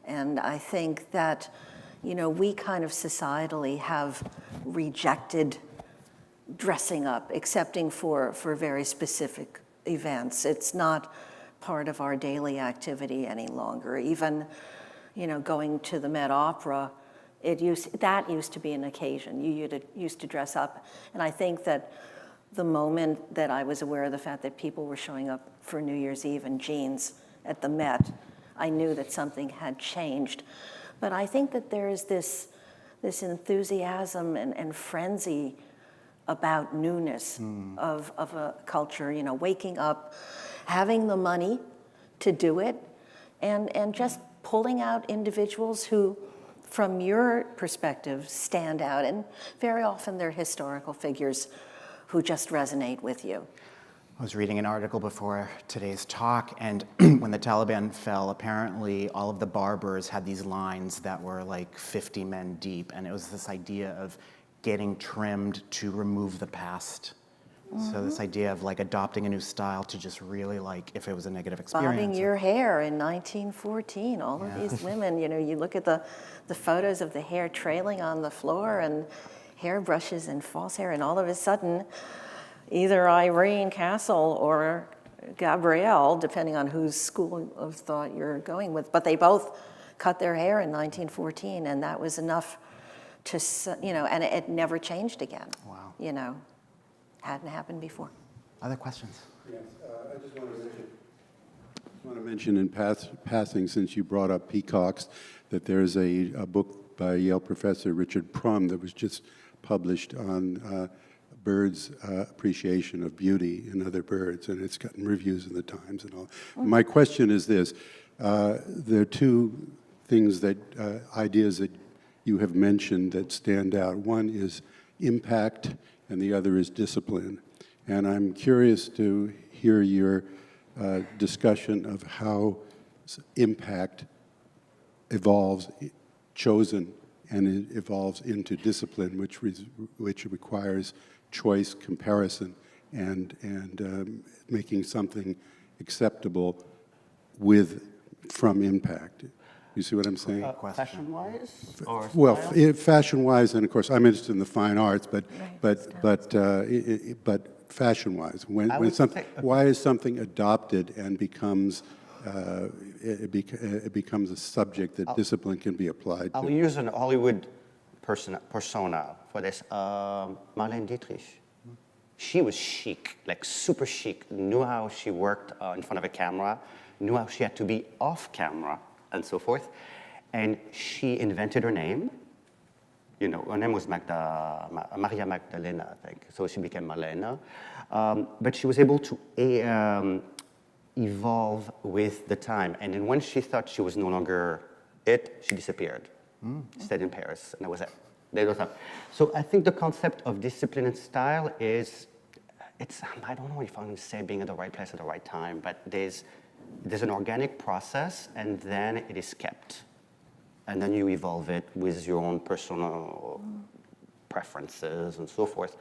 And I think that, you know, we kind of societally have rejected dressing up, excepting for very specific events. It's not part of our daily activity any longer. Even, you know, going to the Met Opera, that used to be an occasion. You used to dress up. And I think that the moment that I was aware of the fact that people were showing up for New Year's Eve in jeans at the Met, I knew that something had changed. But I think that there is this enthusiasm and frenzy about newness of a culture, you know, waking up, having the money to do it, and just pulling out individuals who, from your perspective, stand out. And very often they're historical figures who just resonate with you. I was reading an article before today's talk, and when the Taliban fell, apparently all of the barbers had these lines that were like 50 men deep, and it was this idea of getting trimmed to remove the past. So this idea of like adopting a new style to just really like, if it was a negative experience. Bobbing your hair in 1914, all of these women, you know, you look at the photos of the hair trailing on the floor and hairbrushes and false hair, and all of a sudden, either Irene Castle or Gabrielle, depending on whose school of thought you're going with, but they both cut their hair in 1914, and that was enough to, you know, and it never changed again. Wow. You know, hadn't happened before. Other questions? Yes, I just want to mention in passing, since you brought up peacocks, that there's a book by Yale professor Richard Prum that was just published on birds' appreciation of beauty in other birds, and it's gotten reviews in the Times and all. My question is this. There are two things that, ideas that you have mentioned that stand out. One is impact, and the other is discipline. And I'm curious to hear your discussion of how impact evolves, chosen, and it evolves into discipline, which requires choice, comparison, and making something acceptable from impact. You see what I'm saying? Fashion-wise? Or Well, style? fashion-wise, and of course, I'm interested in the fine arts, but fashion-wise, why is something adopted and becomes it becomes a subject that discipline can be applied I'll to? use an Hollywood persona for this. Marlene Dietrich. She was chic, like super chic, knew how she worked in front of a camera, knew how she had to be off camera, and so forth. And she invented her name, you know, her name was Maria Magdalena, I think. So she became Malena. But she was able to evolve with the time. And then when she thought she was no longer it, she disappeared. Stayed in Paris, and that was it. They don't have. So I think the concept of discipline and style is, I don't know if I'm going to say being at the right place at the right time, but there's an organic process, and then it is kept. And then you evolve it with your own personal preferences and so forth.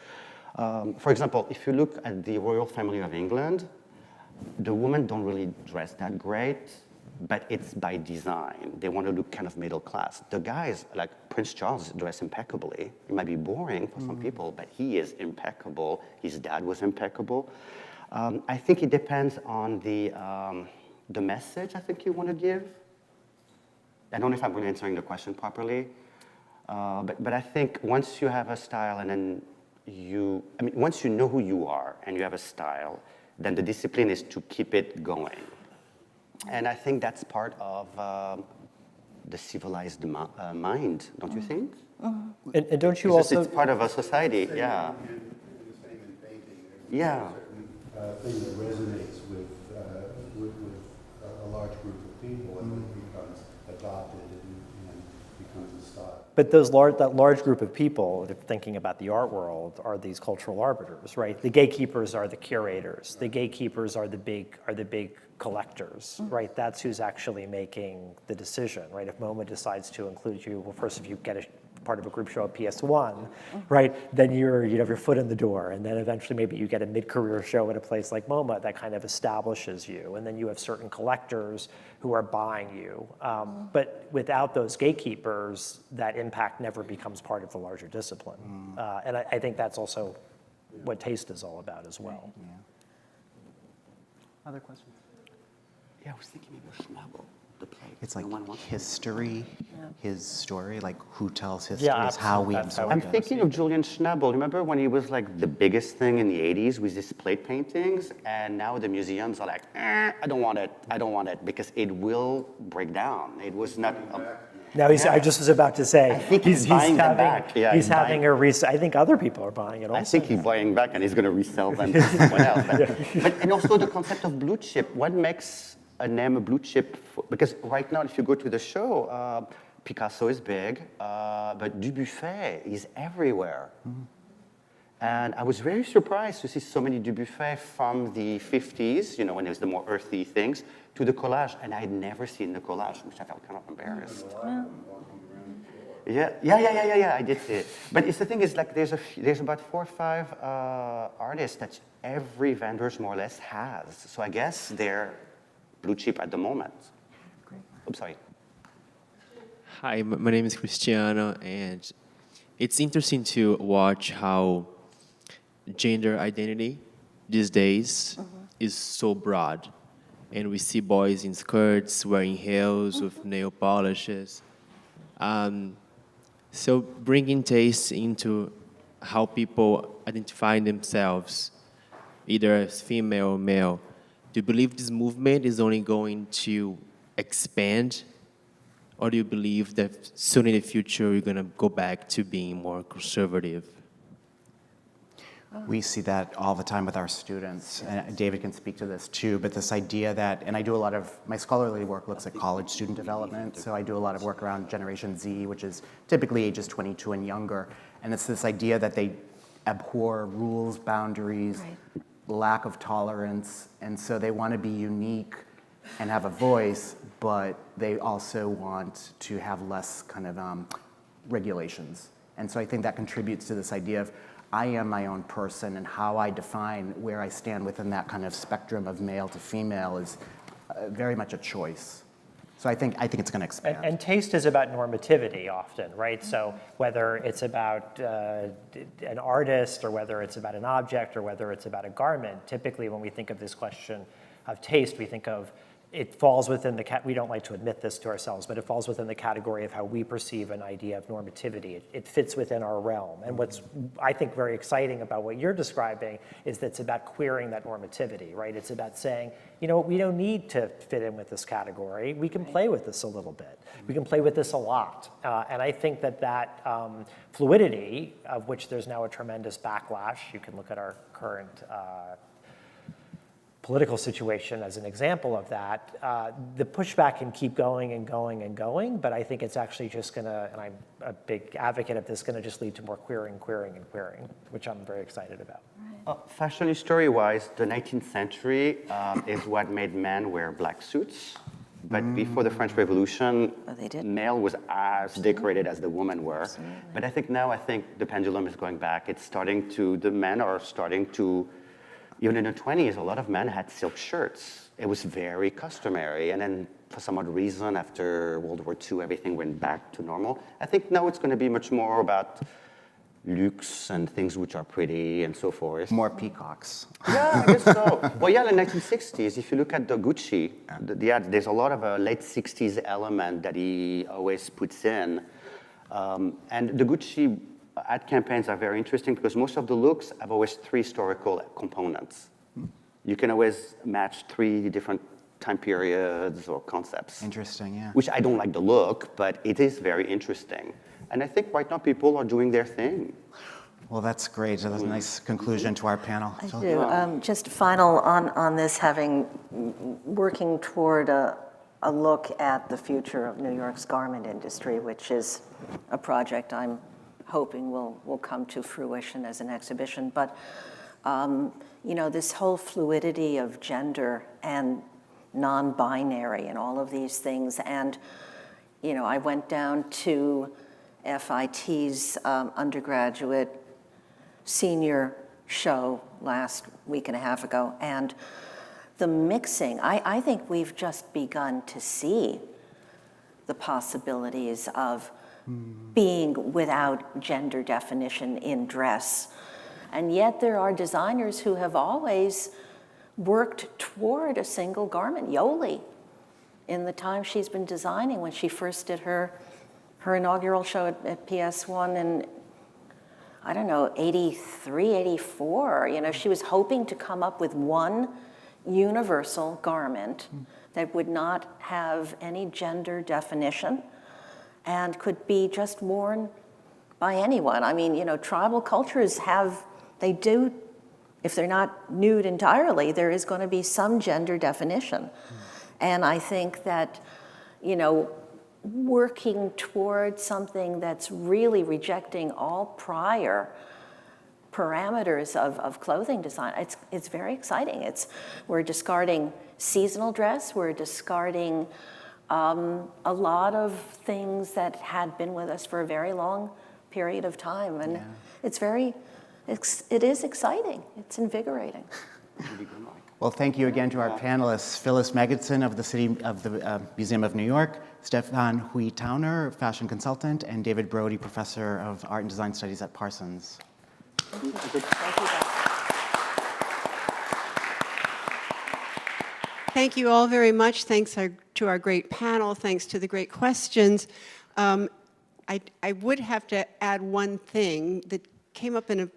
For example, if you look at the royal family of England, the women don't really dress that great, but it's by design. They want to look kind of middle class. The guys, like Prince Charles, dress impeccably. It might be boring for some people, but he is impeccable. His dad was impeccable. I think it depends on the message I think you want to give. I don't know if I'm really answering the question properly, but I think once you have a style and then once you know who you are and you have a style, then the discipline is to keep it going. And I think that's part of the civilized mind, don't you think? And don't you It's also... it's part of a society, yeah. The same in painting. Yeah. There's a certain thing that resonates with a large group of people, and it becomes adopted and becomes a style. But that large group of people, if thinking about the art world, are these cultural arbiters, right? The gatekeepers are the curators. The gatekeepers are the big collectors, right? That's who's actually making the decision, right? If MoMA decides to include you, well, first, if you get a part of a group show at PS1, right, then you have your foot in the door, and then eventually maybe you get a mid-career show at a place like MoMA that kind of establishes you, and then you have certain collectors who are buying you. But without those gatekeepers, that impact never becomes part of the larger discipline. And I think that's also what taste is all about as well. Yeah. Other questions? Yeah, I was thinking maybe a Schnabel, the play. It's like No one wants- history, his story, like who tells history Yeah, is how we absolutely. That's how absorb I'm it. thinking of Julian Schnabel. Remember when he was like the biggest thing in the 80s with his plate paintings? And now the museums are like, I don't want it, because it will break down. It was not... Now I just was about to say, I think he's buying them back. Yeah, he's he's having buying- I think other people are buying it also. I think he's buying back and he's going to resell them to someone else. And also the concept of blue chip. What makes a name a blue chip? Because right now, if you go to the show, Picasso is big, but Dubuffet is everywhere. And I was very surprised to see so many Dubuffet from the 50s, you know, when it was the more earthy things, to the collage. And I had never seen the collage, which I felt kind of embarrassed. Yeah, I did see it. But the thing is, like, there's about 4 or 5 artists that every vendor more or less has. So I guess they're blue chip at the moment. Great. I'm sorry. Hi, my name is Cristiano, and it's interesting to watch how gender identity these days is so broad. And we see boys in skirts, wearing heels with nail polishes. So bringing taste into how people identify themselves, either as female or male, do you believe this movement is only going to expand? Or do you believe that soon in the future we're going to go back to being more conservative? We see that all the time with our students, and David can speak to this too, but this idea that, and I do a lot of, my scholarly work looks at college student development, so I do a lot of work around Generation Z, which is typically ages 22 and younger, and it's this idea that they abhor rules, boundaries, lack of tolerance, and so they want to be unique and have a voice, but they also want to have less kind of regulations. And so I think that contributes to this idea of I am my own person, and how I define where I stand within that kind of spectrum of male to female is very much a choice. So I think it's going to expand. And taste is about normativity often, right? So whether it's about an artist, or whether it's about an object, or whether it's about a garment, typically when we think of this question of taste, we think of it falls within the, we don't like to admit this to ourselves, but it falls within the category of how we perceive an idea of normativity. It fits within our realm. And what's, I think, very exciting about what you're describing is that it's about queering that normativity, right? It's about saying, you know, we don't need to fit in with this category. We can play with this a little bit. We can play with this a lot. And I think that that fluidity, of which there's now a tremendous backlash, you can look at our current political situation as an example of that, the pushback can keep going and going and going, but I think it's actually just gonna, and I'm a big advocate of this, gonna just lead to more queering, which I'm very excited about. Fashion history-wise, the 19th century is what made men wear black suits. But before the French Revolution, male was as decorated as the women were. But I think now, the pendulum is going back. It's starting to, the men are starting to, even in the 20s, a lot of men had silk shirts. It was very customary. And then for some odd reason, after World War II, everything went back to normal. I think now it's going to be much more about luxe and things which are pretty and so forth. More peacocks. Yeah, I guess so. Well, yeah, in the 1960s, if you look at the Gucci, there's a lot of a late 60s element that he always puts in. And the Gucci ad campaigns are very interesting because most of the looks have always 3 historical components. You can always match 3 different time periods or concepts. Interesting, yeah. Which I don't like the look, but it is very interesting. And I think right now people are doing their thing. Well, that's great. That's a nice conclusion to our panel. I do. Just final on this, having working toward a look at the future of New York's garment industry, which is a project I'm hoping will come to fruition as an exhibition. But you know, this whole fluidity of gender and non-binary and all of these things. And you know, I went down to FIT's undergraduate senior show last week and a half ago, and the mixing, I think we've just begun to see the possibilities of being without gender definition in dress. And yet there are designers who have always worked toward a single garment. Yoli, in the time she's been designing, when she first did her inaugural show at PS1 in, I don't know, 83, 84, you know, she was hoping to come up with one universal garment that would not have any gender definition and could be just worn by anyone. I mean, you know, tribal cultures they do, if they're not nude entirely, there is going to be some gender definition. And I think that, you know, working towards something that's really rejecting all prior parameters of clothing design, it's very exciting. We're discarding seasonal dress, we're discarding a lot of things that had been with us for a very long period of time, and it is exciting, it's invigorating. Well, thank you again to our panelists, Phyllis Magidson of the Museum of New York, STÉPHANE HOUY-TOWNER, fashion consultant, and David BRODY, professor of art and design studies at Parsons. Thank you. Thank you, guys. Thank you all very much. Thanks to our great panel. Thanks to the great questions. I would have to add one thing that came up in a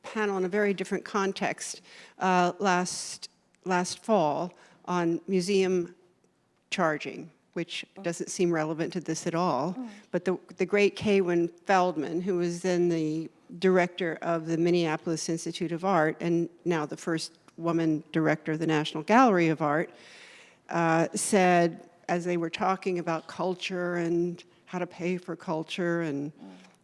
panel in a very different context last fall on museum charging, which doesn't seem relevant to this at all. But the great Kaywin Feldman, who was then the director of the Minneapolis Institute of Art and now the first woman director of the National Gallery of Art, said, as they were talking about culture and how to pay for culture, and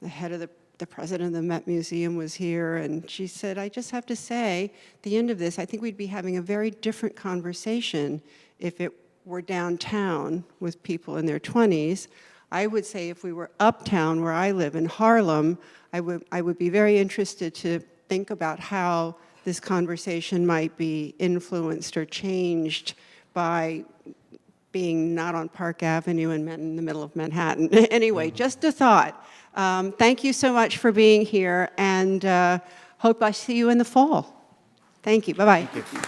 the head of the president of the Met Museum was here, and she said, I just have to say, at the end of this, I think we'd be having a very different conversation if it were downtown with people in their 20s. I would say if we were uptown, where I live in Harlem, I would be very interested to think about how this conversation might be influenced or changed by being not on Park Avenue and in the middle of Manhattan. Anyway, just a thought. Thank you so much for being here, and hope I see you in the fall. Thank you. Bye-bye. Thank you.